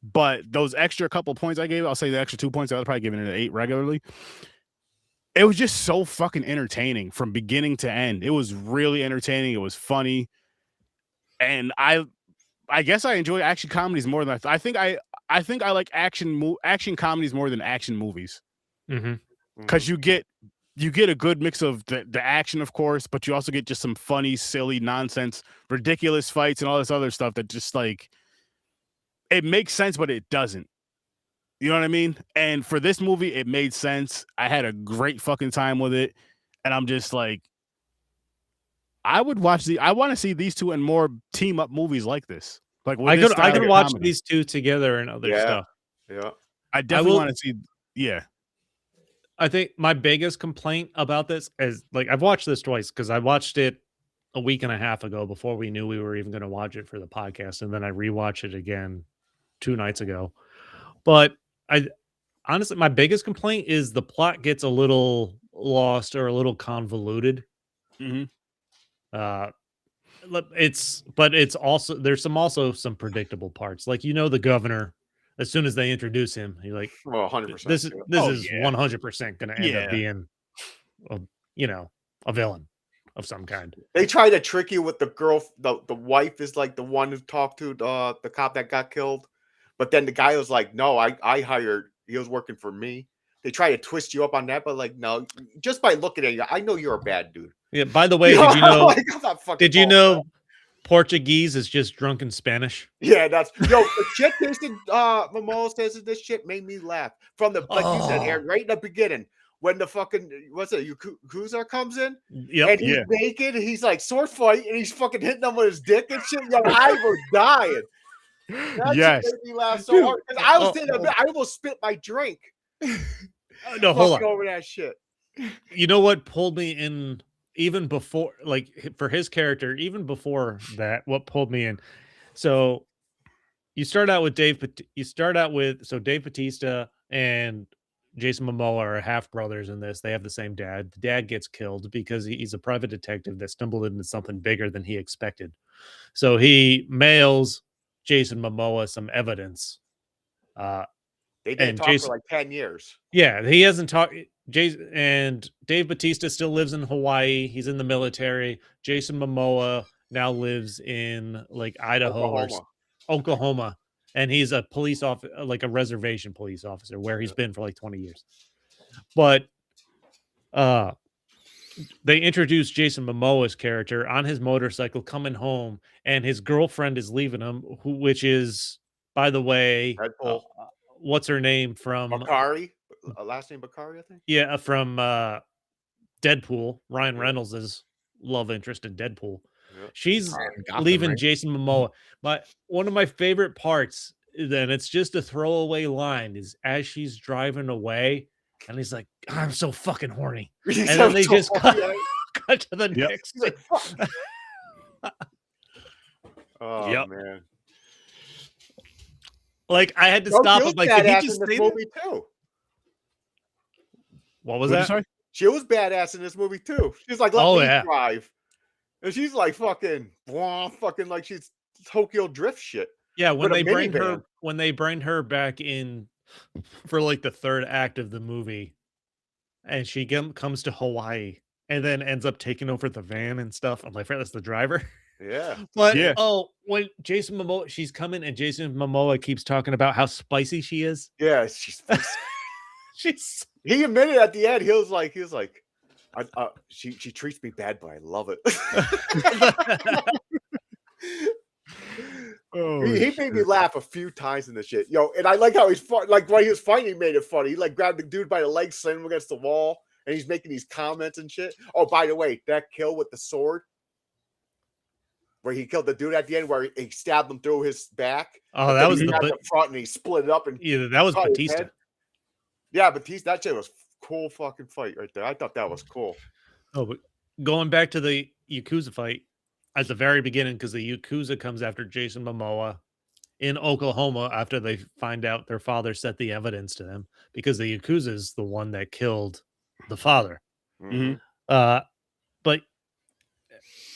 But those extra couple points I gave, I'll say the extra 2 points, I was probably giving it an 8 regularly. It was just so fucking entertaining from beginning to end. It was really entertaining. It was funny. And I guess I enjoy action comedies more than I think I like action comedies more than action movies. Because you get a good mix of the action, of course, but you also get just some funny, silly, nonsense, ridiculous fights and all this other stuff that just, like, it makes sense, but it doesn't. You know what I mean? And for this movie, it made sense. I had a great fucking time with it. And I'm just like, I want to see these two and more team up movies like this. Like, I could watch these two together and other stuff. Yeah. I definitely want to see. Yeah. I think my biggest complaint about this is, like, I've watched this twice because I watched it a week and a half ago before we knew we were even going to watch it for the podcast. And then I rewatched it again 2 nights ago. But honestly, my biggest complaint is the plot gets a little lost or a little convoluted. It's also, there's some predictable parts. Like, the governor, as soon as they introduce him, you're like, well, 100%. This is 100% going to end up being, a villain of some kind. They try to trick you with the girl. The wife is like the one who talked to the cop that got killed. But then the guy was like, no, I hired, he was working for me. They try to twist you up on that, but, like, no, just by looking at you, I know you're a bad dude. Yeah, by the way, did you know Portuguese is just drunken Spanish? Yeah, the shit Jason Momoa says in this shit made me laugh. From the, like you said, Aaron, right in the beginning, when the fucking Yakuza comes in, Yep. and he's naked, and he's like sword fight, and he's fucking hitting them with his dick and shit. Yo, I was dying. That shit made me laugh so hard. I was I almost spit my drink. No, hold on. Over that shit. You know what pulled me in even before, like for his character, even before that, what pulled me in? So you start out with Dave Bautista and Jason Momoa are half brothers in this. They have the same dad. The dad gets killed because he's a private detective that stumbled into something bigger than he expected. So he mails Jason Momoa some evidence. They didn't talk for like 10 years. Yeah, he hasn't talked. Jason and Dave Bautista still lives in Hawaii. He's in the military. Jason Momoa now lives in like Idaho, Oklahoma, and he's a police officer, like a reservation police officer, where he's been for like 20 years. But they introduced Jason Momoa's character on his motorcycle coming home, and his girlfriend is leaving him, which is, by the way, what's her name from Bakari? Last name Bakari, I think. Yeah, from Deadpool. Ryan Reynolds' love interest in Deadpool. Yep. She's leaving right? Jason Momoa. But one of my favorite parts, then it's just a throwaway line, is as she's driving away, and he's like, "I'm so fucking horny," and then they just cut to the next. Like, oh man! Like I had to stop. I'm like, did he just say movie too? What was that? She was badass in this movie too. She's like, let me drive. And she's like fucking like she's Tokyo Drift shit. Yeah, when they bring her back in for like the third act of the movie, and she comes to Hawaii and then ends up taking over the van and stuff. I'm like, that's the driver. Yeah. But when Jason Momoa, she's coming and Jason Momoa keeps talking about how spicy she is. Yeah, she's he admitted at the end, he was like, she treats me bad, but I love it. He made me laugh a few times in this shit. Yo, and I like how he's like when he was fighting, he made it funny. He like grabbed the dude by the leg, slammed him against the wall, and he's making these comments and shit. Oh, by the way, that kill with the sword, where he killed the dude at the end, where he stabbed him through his back. Oh, that was the front, and he split it up and that was Bautista. Yeah, Batista, that shit was cool fucking fight right there. I thought that was cool. Oh, but going back to the Yakuza fight at the very beginning, because the Yakuza comes after Jason Momoa in Oklahoma after they find out their father set the evidence to them, because the Yakuza is the one that killed the father. Mm-hmm. But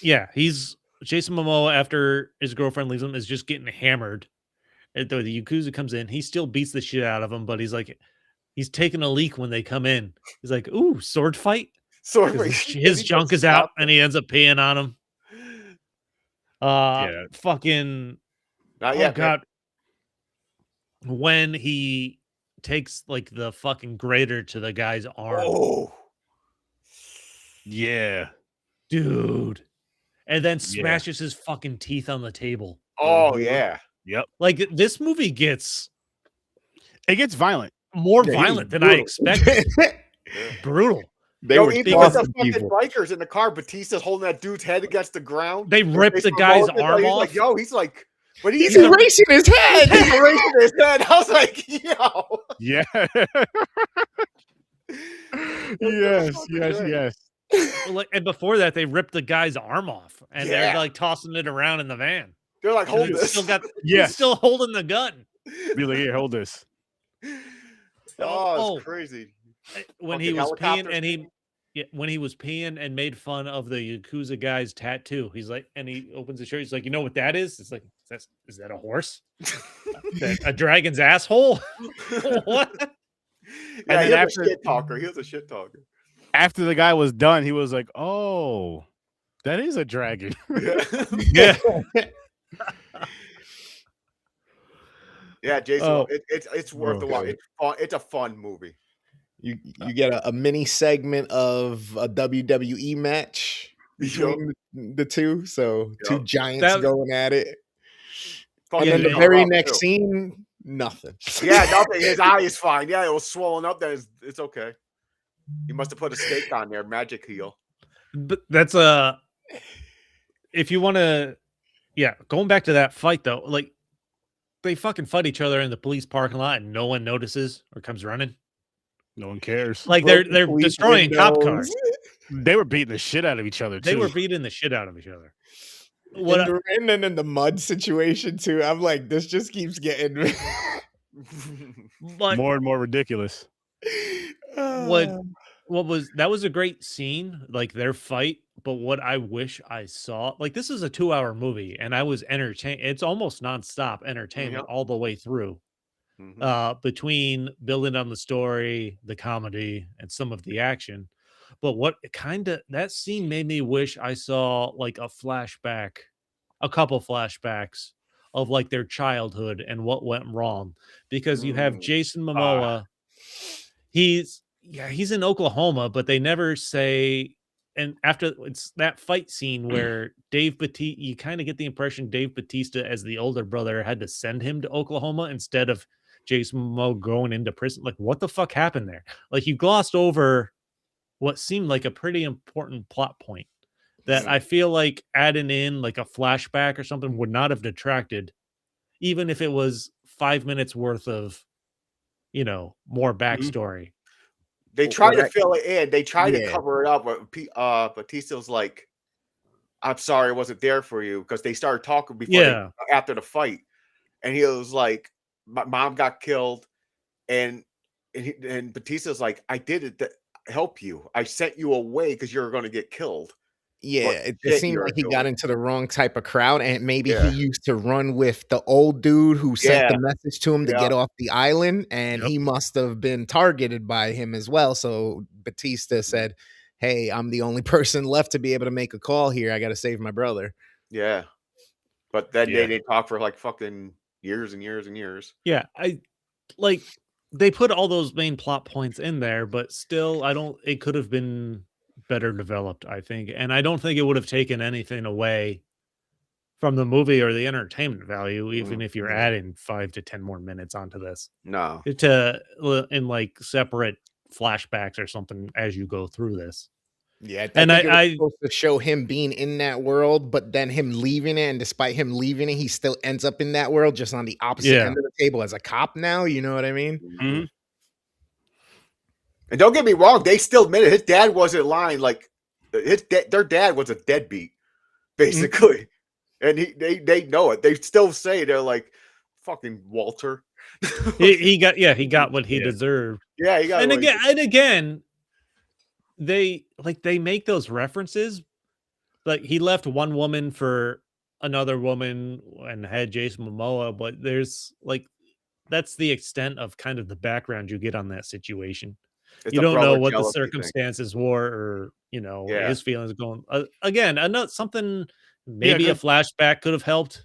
yeah, Jason Momoa, after his girlfriend leaves him, is just getting hammered. And the Yakuza comes in, he still beats the shit out of him, but he's taking a leak when they come in. He's like, "Ooh, sword fight." His junk is out, and he ends up peeing on him. Fucking. Not yet, God. Man. When he takes like the fucking grater to the guy's arm. Oh. Yeah. Dude. And then smashes his fucking teeth on the table. Oh, yeah. Yep. Like this movie gets violent. More violent than I expected. Brutal. They were even with the fucking bikers in the car. Batista's holding that dude's head against the ground. They ripped the guy's arm off. Like, yo, he's like, but he's erasing his head. He's erasing his head. I was like, yo. Yeah. Yes. And before that, they ripped the guy's arm off, and they're like tossing it around in the van. They're like, hold this. He's still holding the gun. Be like, here, hold this. Oh, it's crazy. When he was peeing when he was peeing and made fun of the Yakuza guy's tattoo, he's like, and he opens the shirt. He's like, you know what that is? It's like, is that a horse? A dragon's asshole? What? Yeah, and then after a shit talker, he was a shit talker. After the guy was done, he was like, "Oh, that is a dragon." Yeah. Yeah, Jason, it's worth the watch. It's a fun movie. You get a mini segment of a WWE match between the two, so two giants going at it. And then the very next scene, nothing. Yeah, nothing. His eye is fine. Yeah, it was swollen up. It's okay. He must have put a steak on there, magic heel. But that's if you want to, going back to that fight though, like they fucking fight each other in the police parking lot and no one notices or comes running. No one cares. Like they're destroying cop cars. They were beating the shit out of each other too. They were beating the shit out of each other. And then in the mud situation too, I'm like, this just keeps getting more and more ridiculous. That was a great scene, like their fight. But what I wish I saw, like this is a 2-hour movie, and I was entertained. It's almost nonstop entertainment all the way through. Between building on the story, the comedy, and some of the action. But that scene made me wish I saw like a couple flashbacks of like their childhood and what went wrong. Because you have Jason Momoa, he's in Oklahoma, but they never say. And after it's that fight scene where Dave Bautista, you kind of get the impression Dave Bautista, as the older brother, had to send him to Oklahoma instead of Jason Momoa going into prison. Like, what the fuck happened there? Like, you glossed over what seemed like a pretty important plot point that I feel like adding in like a flashback or something would not have detracted, even if it was 5 minutes worth of, more backstory. They try to fill it in. They try to cover it up. But Batista's like, I'm sorry I wasn't there for you, because they started talking after the fight. And he was like, my mom got killed. And Batista's like, I did it to help you. I sent you away because you were going to get killed. Yeah, it seemed like he got into the wrong type of crowd, and maybe he used to run with the old dude who sent the message to him to get off the island, and he must have been targeted by him as well. So Batista said, hey, I'm the only person left to be able to make a call here. I got to save my brother. Yeah. But then they didn't talk for like fucking years and years and years. Yeah, they put all those main plot points in there, but still, it could have been better developed, I think. And I don't think it would have taken anything away from the movie or the entertainment value, even if you're adding 5 to 10 more minutes onto this. No. In like separate flashbacks or something as you go through this. Yeah, I supposed to show him being in that world, but then him leaving it, and despite him leaving it, he still ends up in that world, just on the opposite end of the table as a cop now. You know what I mean? Mm-hmm. And don't get me wrong, they still admitted his dad wasn't lying. Like their dad was a deadbeat, basically, and they know it. They still say they're like, "Fucking Walter." he got what he deserved. Yeah, he got. And again, they make those references. Like, he left one woman for another woman and had Jason Momoa, but there's that's the extent of kind of the background you get on that situation. You don't know what the circumstances were, or his feelings going. Again, something maybe a flashback could have helped.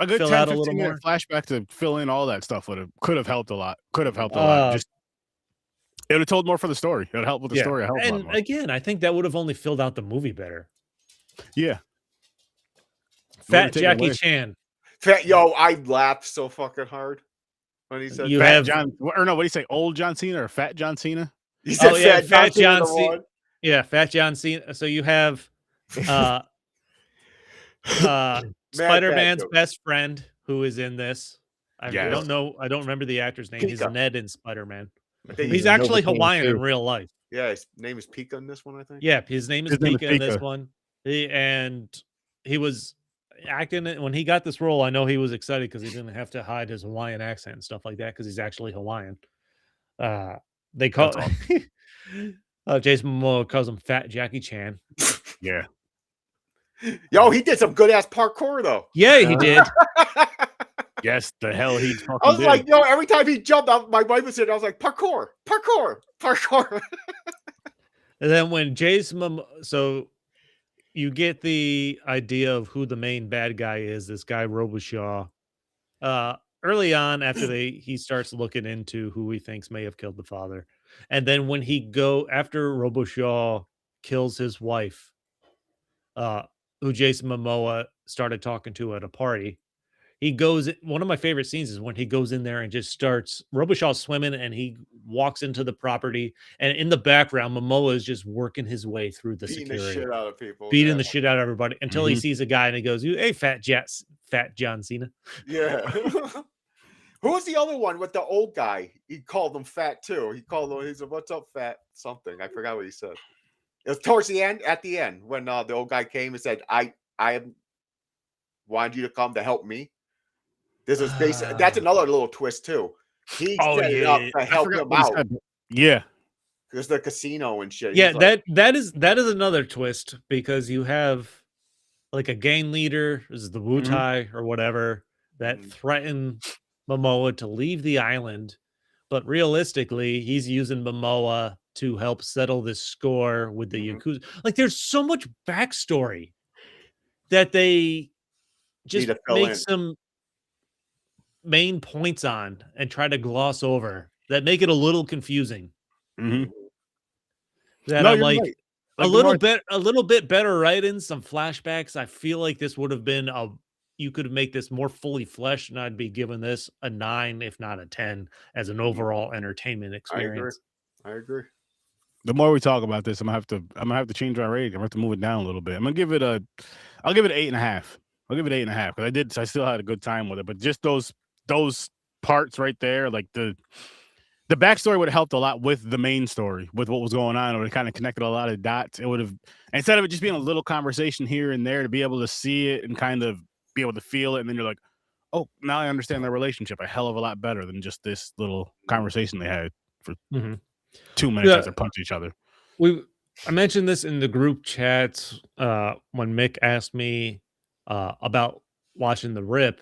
A good 10-15 minute flashback to fill in all that stuff could have helped a lot. Just it would have told more for the story. It would help with the story. And again, I think that would have only filled out the movie better. Yeah. Fat Jackie Chan. I laughed so fucking hard when he said what do you say? Old John Cena or Fat John Cena? He said Fat John Cena. Yeah, Fat John Cena. So you have Spider-Man's best friend who is in this. I don't know. I don't remember the actor's name. He's Ned in Spider-Man. He's actually Hawaiian in real life. Yeah, his name is Pika in this one, I think. Yeah, his name is Pika in this one. He was acting it when he got this role. I know he was excited because he didn't have to hide his Hawaiian accent and stuff like that, because he's actually Hawaiian. They call Jason Momoa calls him Fat Jackie Chan. Yeah. Yo, he did some good ass parkour though. Yeah, he did. Yes, the hell he fucking I was did. like, every time he jumped out, my wife was sitting, I was like, parkour. And then when Jason Momoa, so you get the idea of who the main bad guy is, this guy Robichaud. Early on, after he starts looking into who he thinks may have killed the father. And then when after Robichaud kills his wife, who Jason Momoa started talking to at a party, he goes. One of my favorite scenes is when he goes in there and just starts Robichaux's swimming, and he walks into the property, and in the background, Momoa is just working his way through the beating security, the shit out of people, beating the shit out of everybody until he sees a guy and he goes, "Hey, fat John Cena." Yeah. Who was the other one with the old guy? He called him fat too. He called him. He said, "What's up, fat?" Something. I forgot what he said. It was towards the end. At the end, when the old guy came and said, "I wanted you to come to help me." This is basically that's another little twist too. He set it up to help him out. Yeah, because the casino and shit. Yeah, that is another twist because you have like a gang leader, this is the Wu Tai or whatever, that threaten Momoa to leave the island, but realistically, he's using Momoa to help settle this score with the Yakuza. Like, there's so much backstory that they just make some main points on and try to gloss over that make it a little confusing. That I'm like a little bit better writing, some flashbacks. I feel like this would have been you could make this more fully fleshed, and I'd be giving this a 9, if not a 10, as an overall entertainment experience. I agree. The more we talk about this, I'm gonna have to change my rating. I'm gonna have to move it down a little bit. I'll give it 8.5. I'll give it 8.5 because I still had a good time with it. But just those parts right there, like the backstory would have helped a lot with the main story, with what was going on. It would have kind of connected a lot of dots. It would have, instead of it just being a little conversation here and there, to be able to see it and kind of be able to feel it, and then you're like, oh, now I understand their relationship a hell of a lot better than just this little conversation they had for 2 minutes as they punch each other. I mentioned this in the group chat when Mick asked me about watching The Rip.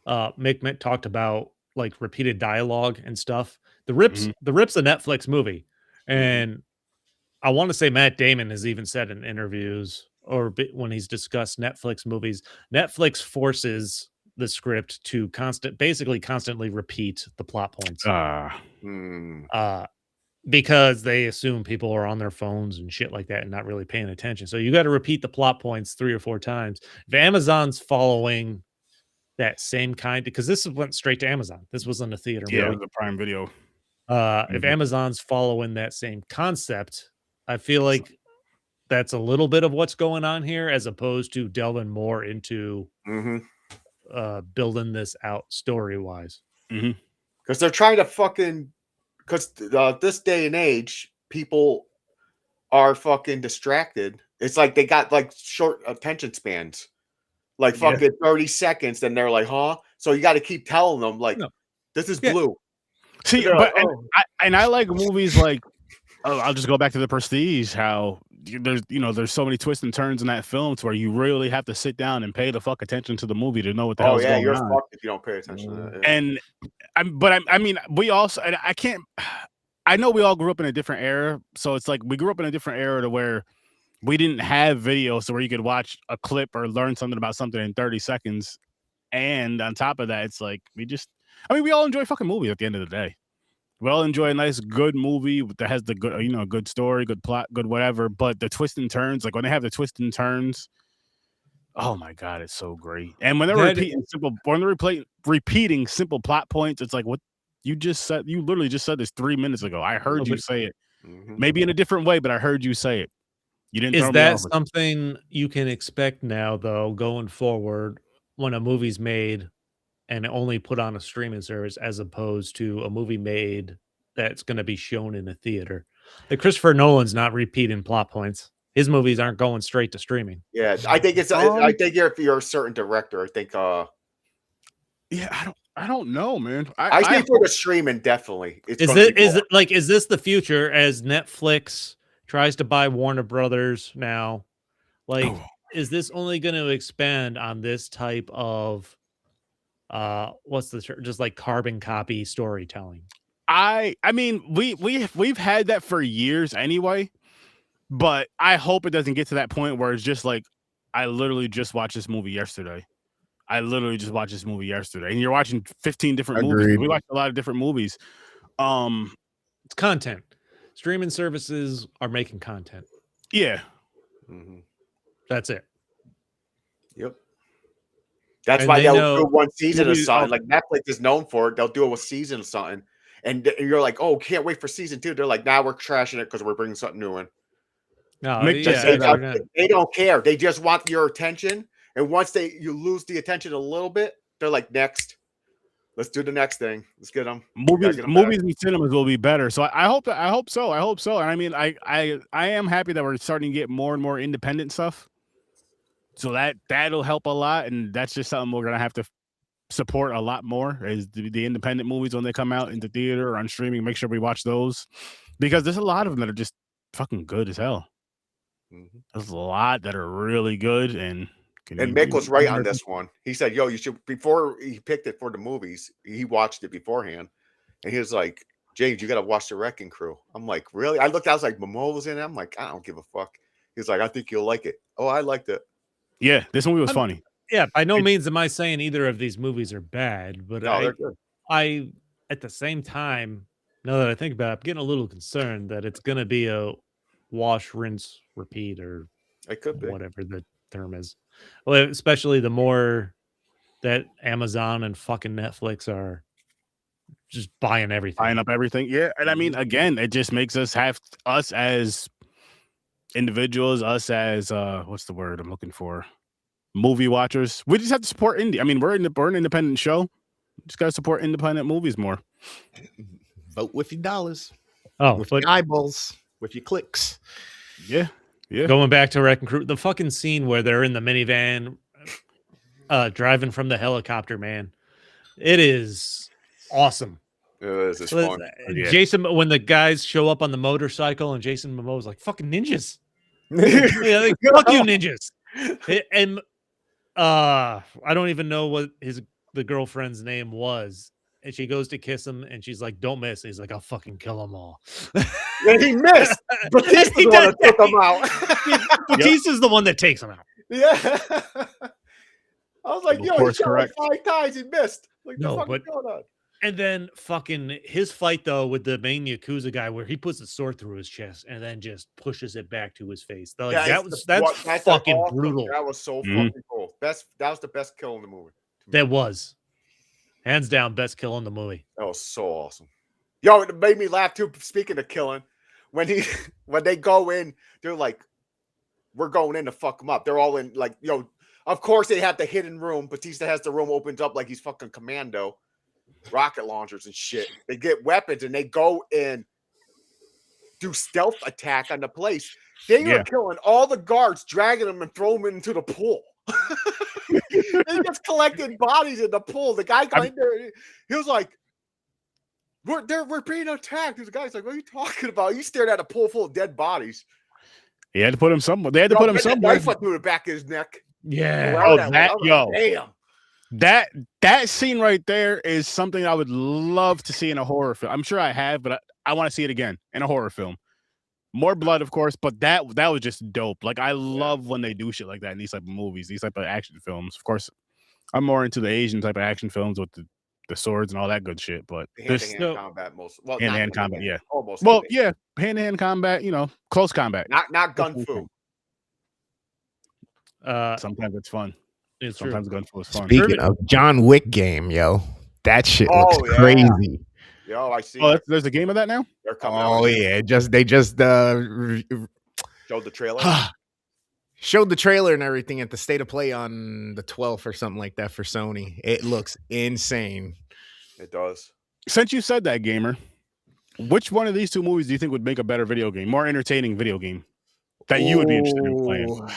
Mick talked about like repeated dialogue and stuff. The Rip's a Netflix movie, and I want to say Matt Damon has even said in interviews or when he's discussed Netflix movies, Netflix forces the script to basically constantly repeat the plot points. Because they assume people are on their phones and shit like that and not really paying attention. So you got to repeat the plot points 3 or 4 times. If Amazon's following that same kind, because this went straight to Amazon. This wasn't a theater movie. Yeah, it was a Prime Video. If Amazon's following that same concept, I feel like that's a little bit of what's going on here, as opposed to delving more into building this out story-wise. Because they're trying to fucking... Because this day and age, people are fucking distracted. It's like they got like short attention spans. Like fucking 30 seconds, and they're like, huh? So you got to keep telling them, like, this is blue. See, but like, I like movies like, I'll just go back to The Prestige, how there's so many twists and turns in that film to where you really have to sit down and pay the fuck attention to the movie to know what the hell's going on. You're fucked if you don't pay attention to that. And I mean, we also, I know we all grew up in a different era, so it's like we grew up in a different era to where we didn't have videos so where you could watch a clip or learn something about something in 30 seconds. And on top of that, it's like we all enjoy fucking movies at the end of the day. We all enjoy a nice, good movie that has the good, good story, good plot, good whatever. But the twists and turns, like when they have the twists and turns, oh my God, it's so great. And when they're repeating simple plot points, it's like what you just said. You literally just said this 3 minutes ago. I heard you say it, maybe in a different way, but I heard you say it. You didn't. Is that something you can expect now, though, going forward, when a movie's made and only put on a streaming service, as opposed to a movie made that's going to be shown in a theater? Like Christopher Nolan's not repeating plot points. His movies aren't going straight to streaming. Yeah, I think it's. I think if you're a certain director, I think. Yeah, I don't know, man. I think for the streaming, definitely. Is this the future as Netflix tries to buy Warner Brothers now? Like, is this only going to expand on this type of what's the term? Just like carbon copy storytelling? I mean, we've had that for years anyway, but I hope it doesn't get to that point where it's just like, I literally just watched this movie yesterday. And you're watching 15 different movies. We watched a lot of different movies. It's content. Streaming services are making content. Yeah. That's it. Yep. That's why they'll do one season of something. Like Netflix is known for it. They'll do a season of something. And you're like, oh, can't wait for season 2. They're like, nah, we're trashing it because we're bringing something new in. No, they don't care. They just want your attention. And once you lose the attention a little bit, they're like, next. Let's do the next thing. Let's get them. Movies and cinemas will be better. So I hope so. And I mean, I am happy that we're starting to get more and more independent stuff. So that'll help a lot, and that's just something we're gonna have to support a lot more. Is the independent movies when they come out in the theater or on streaming. Make sure we watch those, because there's a lot of them that are just fucking good as hell. There's a lot that are really good, and Mick was right on this one. He said, "Yo, you should." Before he picked it for the movies, he watched it beforehand, and he was like, "James, you got to watch The Wrecking Crew." I'm like, "Really?" I looked. I was like, "Momoa was in it." I'm like, "I don't give a fuck." He's like, "I think you'll like it." Oh, I liked it. Yeah, this movie was funny. Yeah, by no means am I saying either of these movies are bad, but they're good. I, at the same time, now that I think about it, I'm getting a little concerned that it's going to be a wash, rinse, repeat, or it could be whatever the term is. Well, especially the more that Amazon and fucking Netflix are just buying up everything. Yeah, and I mean, again, it just makes us as individuals, us as what's the word I'm looking for? Movie watchers. We just have to support indie. I mean, we're an independent show. Just gotta support independent movies more. Vote with your dollars. Oh, with your eyeballs, with your clicks. Yeah. Going back to Wrecking Crew, the fucking scene where they're in the minivan, driving from the helicopter, man, it is awesome. It is. It's fun. Jason, when the guys show up on the motorcycle, and Jason Momoa's like, "Fucking ninjas!" Yeah, like, fuck you, ninjas! And I don't even know what the girlfriend's name was. And she goes to kiss him, and she's like, "Don't miss." And he's like, "I'll fucking kill them all." And he missed. Batista's the one that took him out. Batista's the one that takes him out. Yeah. I was like, "Yo, he shot like 5 times. He missed." Like, no, the fuck is going on? And then fucking his fight though with the main Yakuza guy, where he puts a sword through his chest and then just pushes it back to his face. Like, that's fucking awesome. Brutal. That was so fucking cool. That was the best kill in the movie. That was hands down best kill in the movie. That was so awesome. Yo, it made me laugh too. Speaking of killing, when they go in, they're like, "We're going in to fuck them up." They're all in like, of course they have the hidden room. Batista has the room opened up like he's fucking Commando. Rocket launchers and shit. They get weapons and they go and do stealth attack on the place. They were killing all the guards, dragging them and throwing them into the pool. They just collected bodies in the pool. The guy got in there. He was like, "We're being attacked." The guy's like, "What are you talking about?" You stared at a pool full of dead bodies. He had to put him somewhere. They had to put him somewhere. Knife went through the back of his neck. Yeah. Damn. That scene right there is something I would love to see in a horror film. I'm sure I have, but I want to see it again in a horror film. More blood, of course, but that was just dope. Like, I love when they do shit like that in these type of movies, these type of action films. Of course, I'm more into the Asian type of action films with the swords and all that good shit. But hand-to-hand combat, hand-to-hand combat, yeah, almost. Well, yeah, hand-to-hand combat, close combat, not gun fu. Sometimes it's fun. Sometimes gun fu is fun. Speaking of John Wick game, yo, that shit looks crazy. Yo, I see. Oh, there's a game of that now? They're coming out. Oh yeah, they just showed the trailer. Showed the trailer and everything at the State of Play on the 12th or something like that for Sony. It looks insane. It does. Since you said that, gamer, which one of these two movies do you think would make a better video game, more entertaining video game that you would be interested in playing?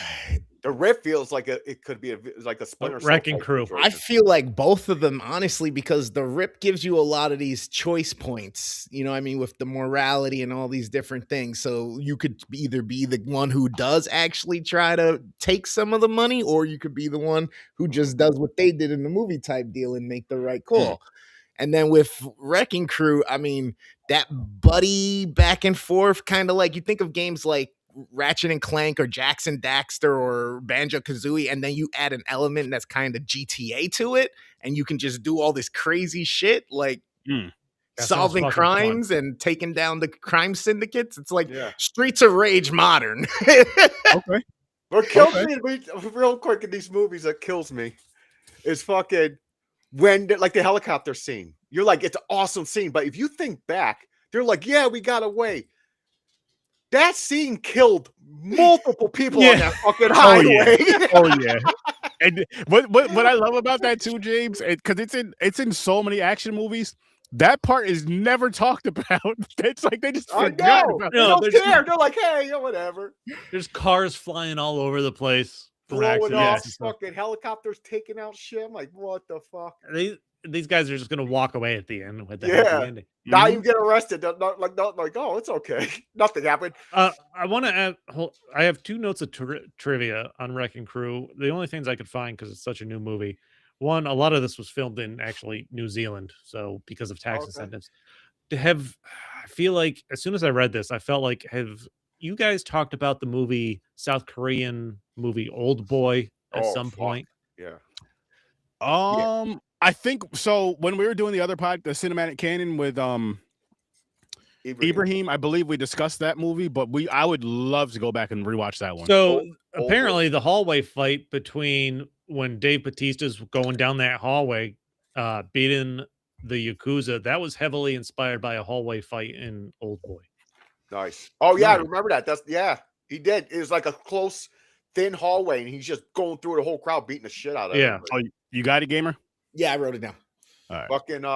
The Rift feels like it could be like a Splinter Cell Wrecking Crew. I feel like both of them, honestly, because the Rift gives you a lot of these choice points, I mean, with the morality and all these different things. So you could either be the one who does actually try to take some of the money, or you could be the one who just does what they did in the movie type deal and make the right call. And then with Wrecking Crew, I mean, that buddy back and forth, kind of like you think of games like Ratchet and Clank or Jackson Daxter or Banjo-Kazooie, and then you add an element that's kind of GTA to it, and you can just do all this crazy shit like solving crimes and taking down the crime syndicates. It's like Streets of Rage modern. What kills me real quick in these movies that kills me. is fucking when like the helicopter scene. You're like, it's an awesome scene, but if you think back, they're like, yeah, we got away. That scene killed multiple people on that fucking highway. Oh yeah. And what I love about that too, James, because it's in so many action movies. That part is never talked about. It's like they just forgot about it. They don't care. They're like, hey, whatever. There's cars flying all over the place. Blowing off, fucking helicopters taking out shit. I'm like, what the fuck? These guys are just gonna walk away at the end with the happy ending. Not even get arrested. Not like, oh, it's okay. Nothing happened. I want to add. I have 2 notes of trivia on Wrecking Crew. The only things I could find because it's such a new movie. One, a lot of this was filmed in actually New Zealand, so because of tax incentives. I feel like as soon as I read this, I felt like, have you guys talked about the South Korean movie Old Boy at some point? Yeah. I think so. When we were doing the other the Cinematic Canon with Ibrahim, I believe we discussed that movie, but I would love to go back and rewatch that one. So apparently, the hallway fight between when Dave Bautista's going down that hallway, beating the Yakuza, that was heavily inspired by a hallway fight in Old Boy. Nice. Oh yeah, I remember that. He did. It was like a close, thin hallway, and he's just going through the whole crowd, beating the shit out of everybody. Oh, you got it, gamer? Yeah, I wrote it down. All right. Fucking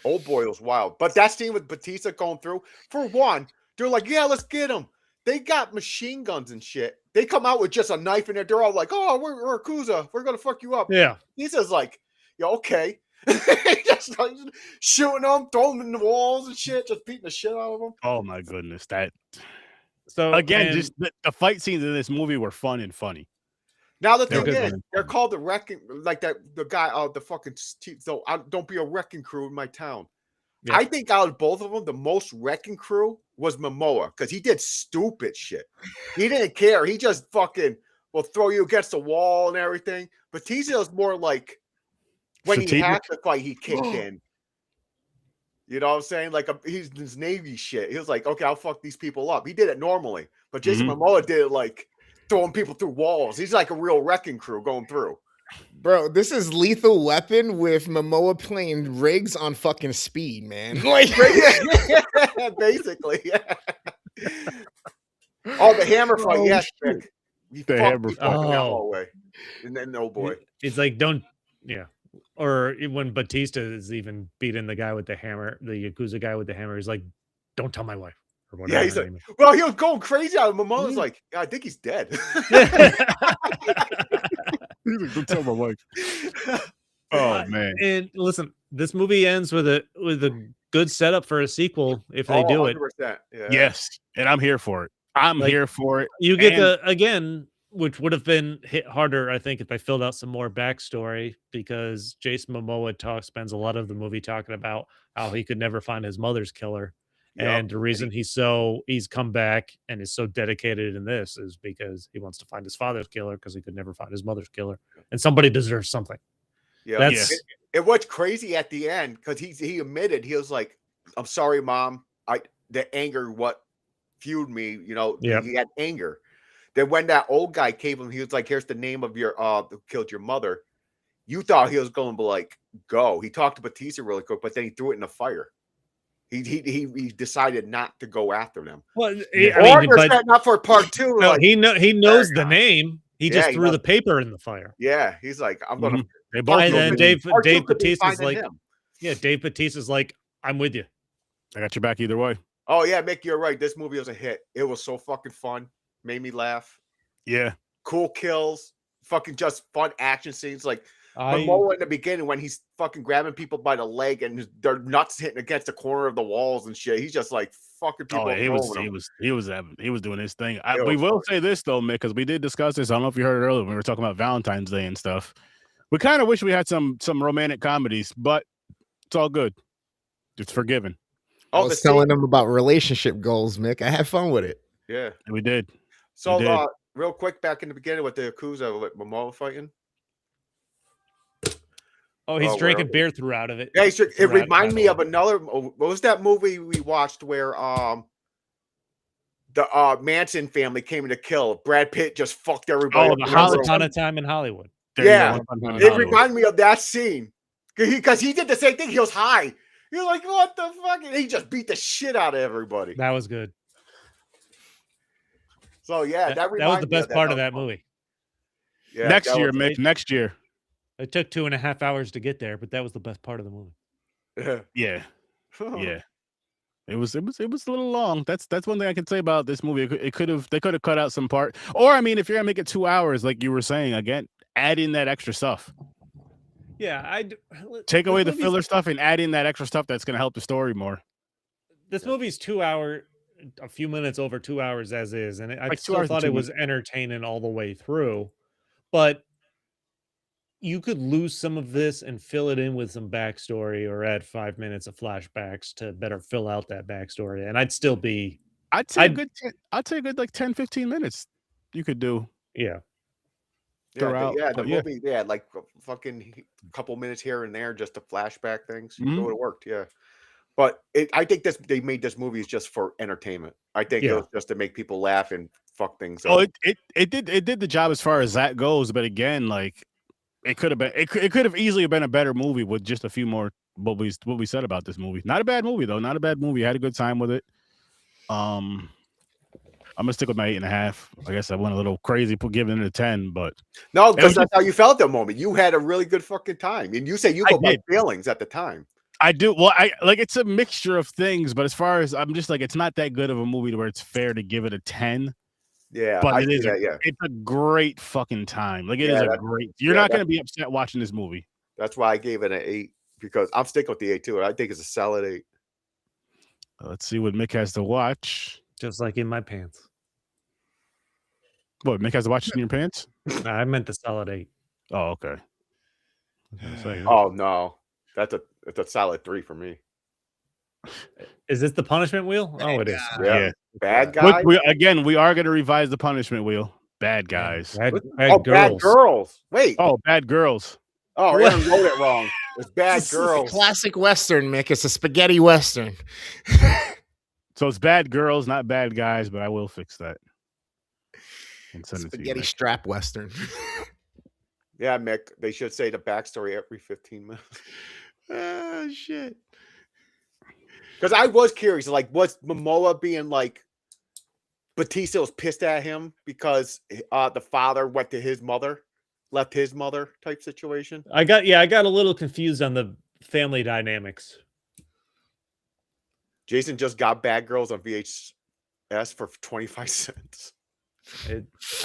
Old Boy was wild. But that scene with Batista going through, for one, they're like, yeah, let's get him. They got machine guns and shit. They come out with just a knife in there. They're all like, oh, we're Yakuza. We're going to fuck you up. Yeah. He says like, yeah, okay. Just starts shooting them, throwing them in the walls and shit, just beating the shit out of them. Oh my goodness. So again, just the fight scenes in this movie were fun and funny. Now the thing is, they're called the wrecking, like the guy, the fucking. So don't be a wrecking crew in my town. Yeah. I think out of both of them, the most wrecking crew was Momoa because he did stupid shit. He didn't care. He just fucking will throw you against the wall and everything. Batista was more like when he had to fight, he kicked in. You know what I'm saying? Like he's this Navy shit. He was like, okay, I'll fuck these people up. He did it normally, but Jason Momoa did it like throwing people through walls. He's like a real wrecking crew going through. Bro, this is Lethal Weapon with Momoa playing Riggs on fucking speed, man. Like, basically. Oh, the hammer fight, yes. The hammer fight. Hallway. And then Old Boy. It's like, or when Batista is even beating the guy with the hammer, the Yakuza guy with the hammer, he's like, don't tell my wife. Or whatever. Yeah, he's like, well, he was going crazy out of Momoa's like, yeah, I think he's dead. Don't tell my wife. Oh man! And listen, this movie ends with a good setup for a sequel if they do it. Yeah. Yes, and I'm here for it. I'm here for it. You get again, which would have been hit harder, I think, if they filled out some more backstory because Jason Momoa spends a lot of the movie talking about how he could never find his mother's killer. Yep. And the reason he's come back and is so dedicated in this is because he wants to find his father's killer because he could never find his mother's killer. And somebody deserves something. Yeah. It was crazy at the end because he admitted, he was like, I'm sorry, Mom. The anger, what fueled me, he had anger. Then when that old guy came him, he was like, here's the name of your who killed your mother. You thought he was going to be like, go. He talked to Batista really quick, but then he threw it in the fire. He decided not to go after them. Well, not for part 2. No, like, he knows the name. He just threw the paper in the fire. Yeah, he's like, I'm gonna. And then Dave Bautista's like, Dave Bautista's like, I'm with you. I got your back either way. Oh yeah, Mick, you're right. This movie was a hit. It was so fucking fun. Made me laugh. Yeah. Cool kills. Fucking just fun action scenes. Like Momoa in the beginning when he's fucking grabbing people by the leg and their nuts hitting against the corner of the walls and shit. He's just like fucking people. Oh, he was doing his thing. We will say this though, Mick, because we did discuss this. I don't know if you heard it earlier when we were talking about Valentine's Day and stuff. We kind of wish we had some romantic comedies, but it's all good. It's forgiven. I was telling them about relationship goals, Mick. I had fun with it. Yeah, we did. So real quick, back in the beginning with the Yakuza with Momoa fighting. Oh, he's drinking beer throughout of it. Yeah, it reminded me of another. What was that movie we watched where the Manson family came in to kill? Brad Pitt just fucked everybody. Oh, Once Upon a Time in Hollywood. Yeah, it reminded me of that scene because he did the same thing. He was high. You're like, what the fuck? And he just beat the shit out of everybody. That was good. So yeah, that was the best part of that movie. Yeah, next year, Mick. Next year. It took 2.5 hours to get there, but that was the best part of the movie. Yeah. Yeah. It was a little long. That's one thing I can say about this movie. They could have cut out some part. Or I mean, if you're gonna make it 2 hours, like you were saying, again, add in that extra stuff. Yeah, take away the filler stuff and add in that extra stuff that's gonna help the story more. This movie's 2 hour, a few minutes over 2 hours as is, and I still thought it was entertaining all the way through. But you could lose some of this and fill it in with some backstory, or add 5 minutes of flashbacks to better fill out that backstory, and I'd still be. I'd say a good like 10, 15 minutes. You could do. Yeah. The movie, like a fucking couple minutes here and there, just to flashback things. It would have worked, yeah. But I think they made this movie just for entertainment. I think it was just to make people laugh and fuck things up. Oh, it did the job as far as that goes. But again, like it could have easily been a better movie with just a few more what we said about this movie. Not a bad movie though. Not a bad movie. I had a good time with it. I'm gonna stick with my 8.5. I guess I went a little crazy giving it a 10, but no, because that's how you felt at the moment. You had a really good fucking time, and you say you go by feelings at the time. I do. Well, I like it's a mixture of things, but as far as I'm just like, it's not that good of a movie to where it's fair to give it a 10. Yeah, but it's a great fucking time. Like it is a great. You're not gonna be upset watching this movie. That's why I gave it an 8, because I'm sticking with the 8 too. I think it's a solid 8. Let's see what Mick has to watch. Just like in my pants. What, Mick has to watch in your pants? I meant the solid 8. Oh, okay. Oh no, it's a solid 3 for me. Is this the punishment wheel? Oh, it is. Yeah. Bad guys. We are going to revise the punishment wheel. Bad guys. Bad girls. Bad girls. Wait. Oh, bad girls. Oh, Aaron wrote it wrong. It's bad girls. It's a classic Western, Mick. It's a spaghetti Western. So it's bad girls, not bad guys, but I will fix that. Spaghetti strap Western. Yeah, Mick. They should say the backstory every 15 minutes. Oh, shit. Because I was curious, like, was Momoa being like, Batista was pissed at him because the father went to his mother, left his mother type situation? I got a little confused on the family dynamics. Jason just got Bad Girls on VHS for 25 cents.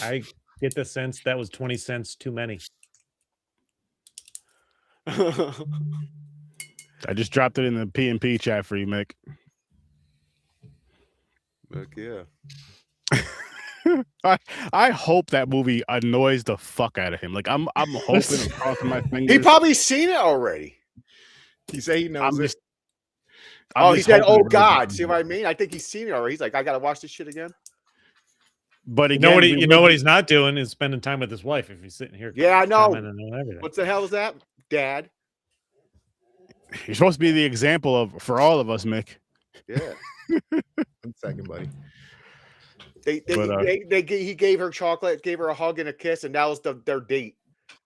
I get the sense that was 20 cents too many. I just dropped it in the P&P chat for you, Mick. Heck yeah. I hope that movie annoys the fuck out of him. Like I'm hoping and crossing my fingers. He probably seen it already. He said he knows it. He said, "Oh God!" See what I mean? I think he's seen it already. He's like, "I gotta watch this shit again." But again, you know what he's not doing is spending time with his wife. If he's sitting here, yeah, I know. What the hell is that, Dad? You're supposed to be the example for all of us, Mick. Yeah. 1 second, buddy. He gave her chocolate, gave her a hug and a kiss, and that was their date.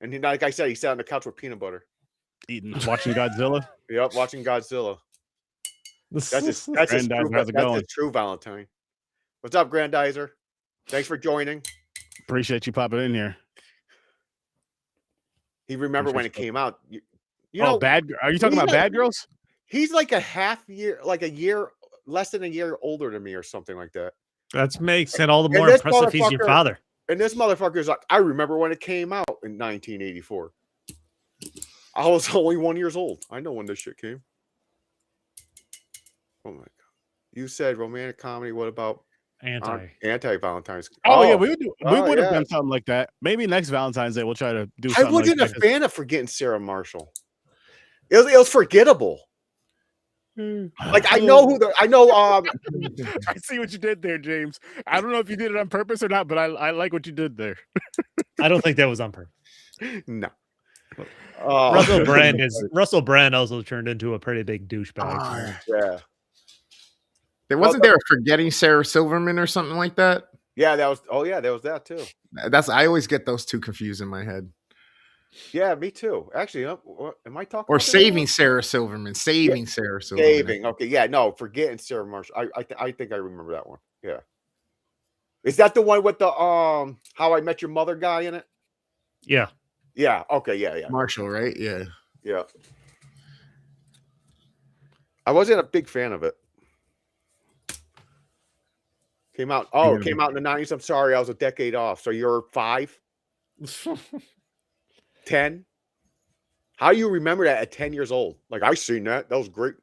And he, like I said, he sat on the couch with peanut butter, watching Godzilla. Yep, watching Godzilla. That's his true Valentine. What's up, Grandizer? Thanks for joining. Appreciate you popping in here. He remembered when it came out. You know, Are you talking about Bad Girls? He's like a year, less than a year older than me, or something like that. That makes it all the more impressive he's your father. And this motherfucker's like, I remember when it came out in 1984. I was only 1 year old. I know when this shit came. Oh my God. You said romantic comedy. What about anti-Valentine's? Yeah, we would have done something like that. Maybe next Valentine's Day we'll try to do something. I wasn't a fan of forgetting Sarah Marshall. It was forgettable. Like I know I see what you did there, James. I don't know if you did it on purpose or not, but I like what you did there. I don't think that was on purpose. No. Russell Brand also turned into a pretty big douchebag. Yeah. Wasn't there a forgetting Sarah Silverman or something like that? Yeah, that was. Oh yeah, there was that too. I always get those two confused in my head. Yeah, me too. Actually, am I talking? Or about saving Sarah Silverman? Saving Sarah Silverman. Saving. Okay, yeah, no, forgetting Sarah Marshall. I think I remember that one. Yeah. Is that the one with the How I Met Your Mother guy in it? Yeah. Yeah. Okay. Yeah. Marshall, right? Yeah. Yeah. I wasn't a big fan of it. Came out in the 90s. I'm sorry, I was a decade off. So you're 5? 10? How you remember that at 10 years old? Like, I seen that. That was great.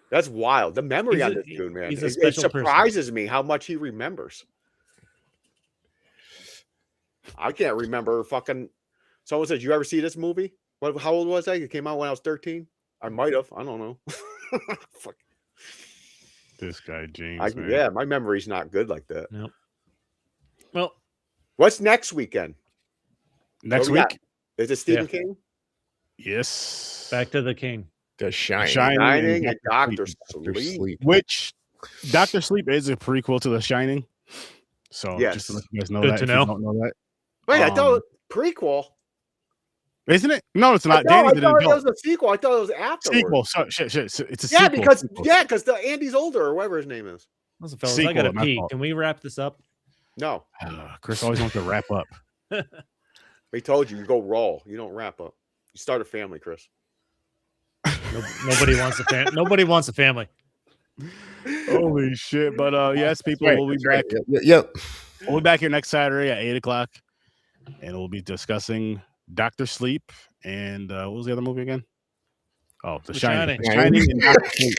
That's wild. The memory on this dude, man. It surprises me how much he remembers. I can't remember fucking. Someone said, "You ever see this movie?" How old was I? It came out when I was 13. I might have. I don't know. Fuck. This guy James. Yeah, my memory's not good like that. Nope. Well, what's next weekend? Next week is it Stephen King? Yes. Back to the King. The Shining. Shining and Dr. Sleep. Which Dr. Sleep is a prequel to The Shining. So just to let you guys know that. If you don't know that. Wait, I thought prequel. Isn't it? No, it's not. I thought it was a sequel. I thought it was afterwards. Sequel. So, shit. It's a sequel. Because the Andy's older or whatever his name is. Listen, fellas, I gotta pee. Can we wrap this up? No. Chris always wants to wrap up. We told you go raw. You don't wrap up. You start a family, Chris. Nobody wants a family. Nobody wants a family. Holy shit! But yes, people, we'll be back. Yep. We'll be back here next Saturday at 8:00, and we'll be discussing Dr. Sleep and what was the other movie again? Oh, The Shining. Shining and Dr. Sleep.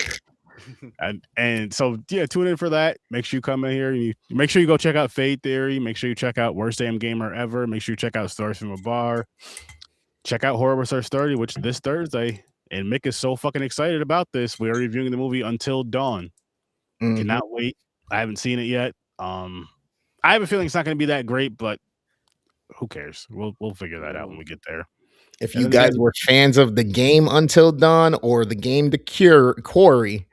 And so tune in for that. Make sure you come in here. Make sure you go check out Fade Theory. Make sure you check out Worst Damn Gamer Ever. Make sure you check out Stories from a Bar. Check out Horror with Sir Sturdy, which this Thursday. And Mick is so fucking excited about this. We are reviewing the movie Until Dawn. Cannot wait. I haven't seen it yet. I have a feeling it's not going to be that great, but who cares? We'll figure that out when we get there. If you guys were fans of the game Until Dawn or the game The Quarry,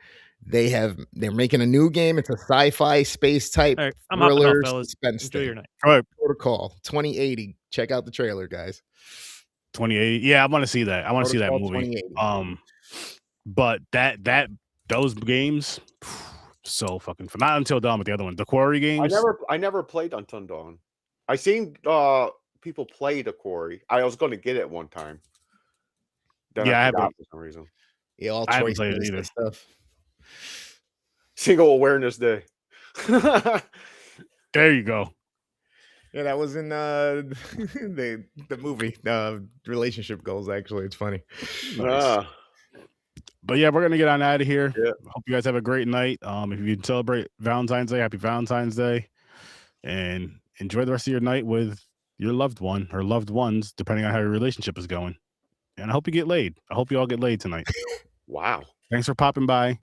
they're making a new game. It's a sci-fi space type thriller suspense. Enjoy your night. Protocol 2080. Check out the trailer, guys. 2080. Yeah, I want to see that. I want to see that movie. But those games, so fucking fun. Not Until Dawn, but the other one, the Quarry games. I never played Until Dawn. I seen people play the Quarry. I was going to get it one time. Then I haven't for some reason. Yeah, all I haven't played it either. Stuff. Single Awareness Day. There you go. Yeah, that was in the movie Relationship Goals. Actually, it's funny. Nice. But yeah, we're gonna get on out of here. Hope you guys have a great night. If you celebrate Valentine's Day, happy Valentine's Day, and enjoy the rest of your night with your loved one or loved ones, depending on how your relationship is going. And I hope you get laid. I hope you all get laid tonight. Wow. Thanks for popping by.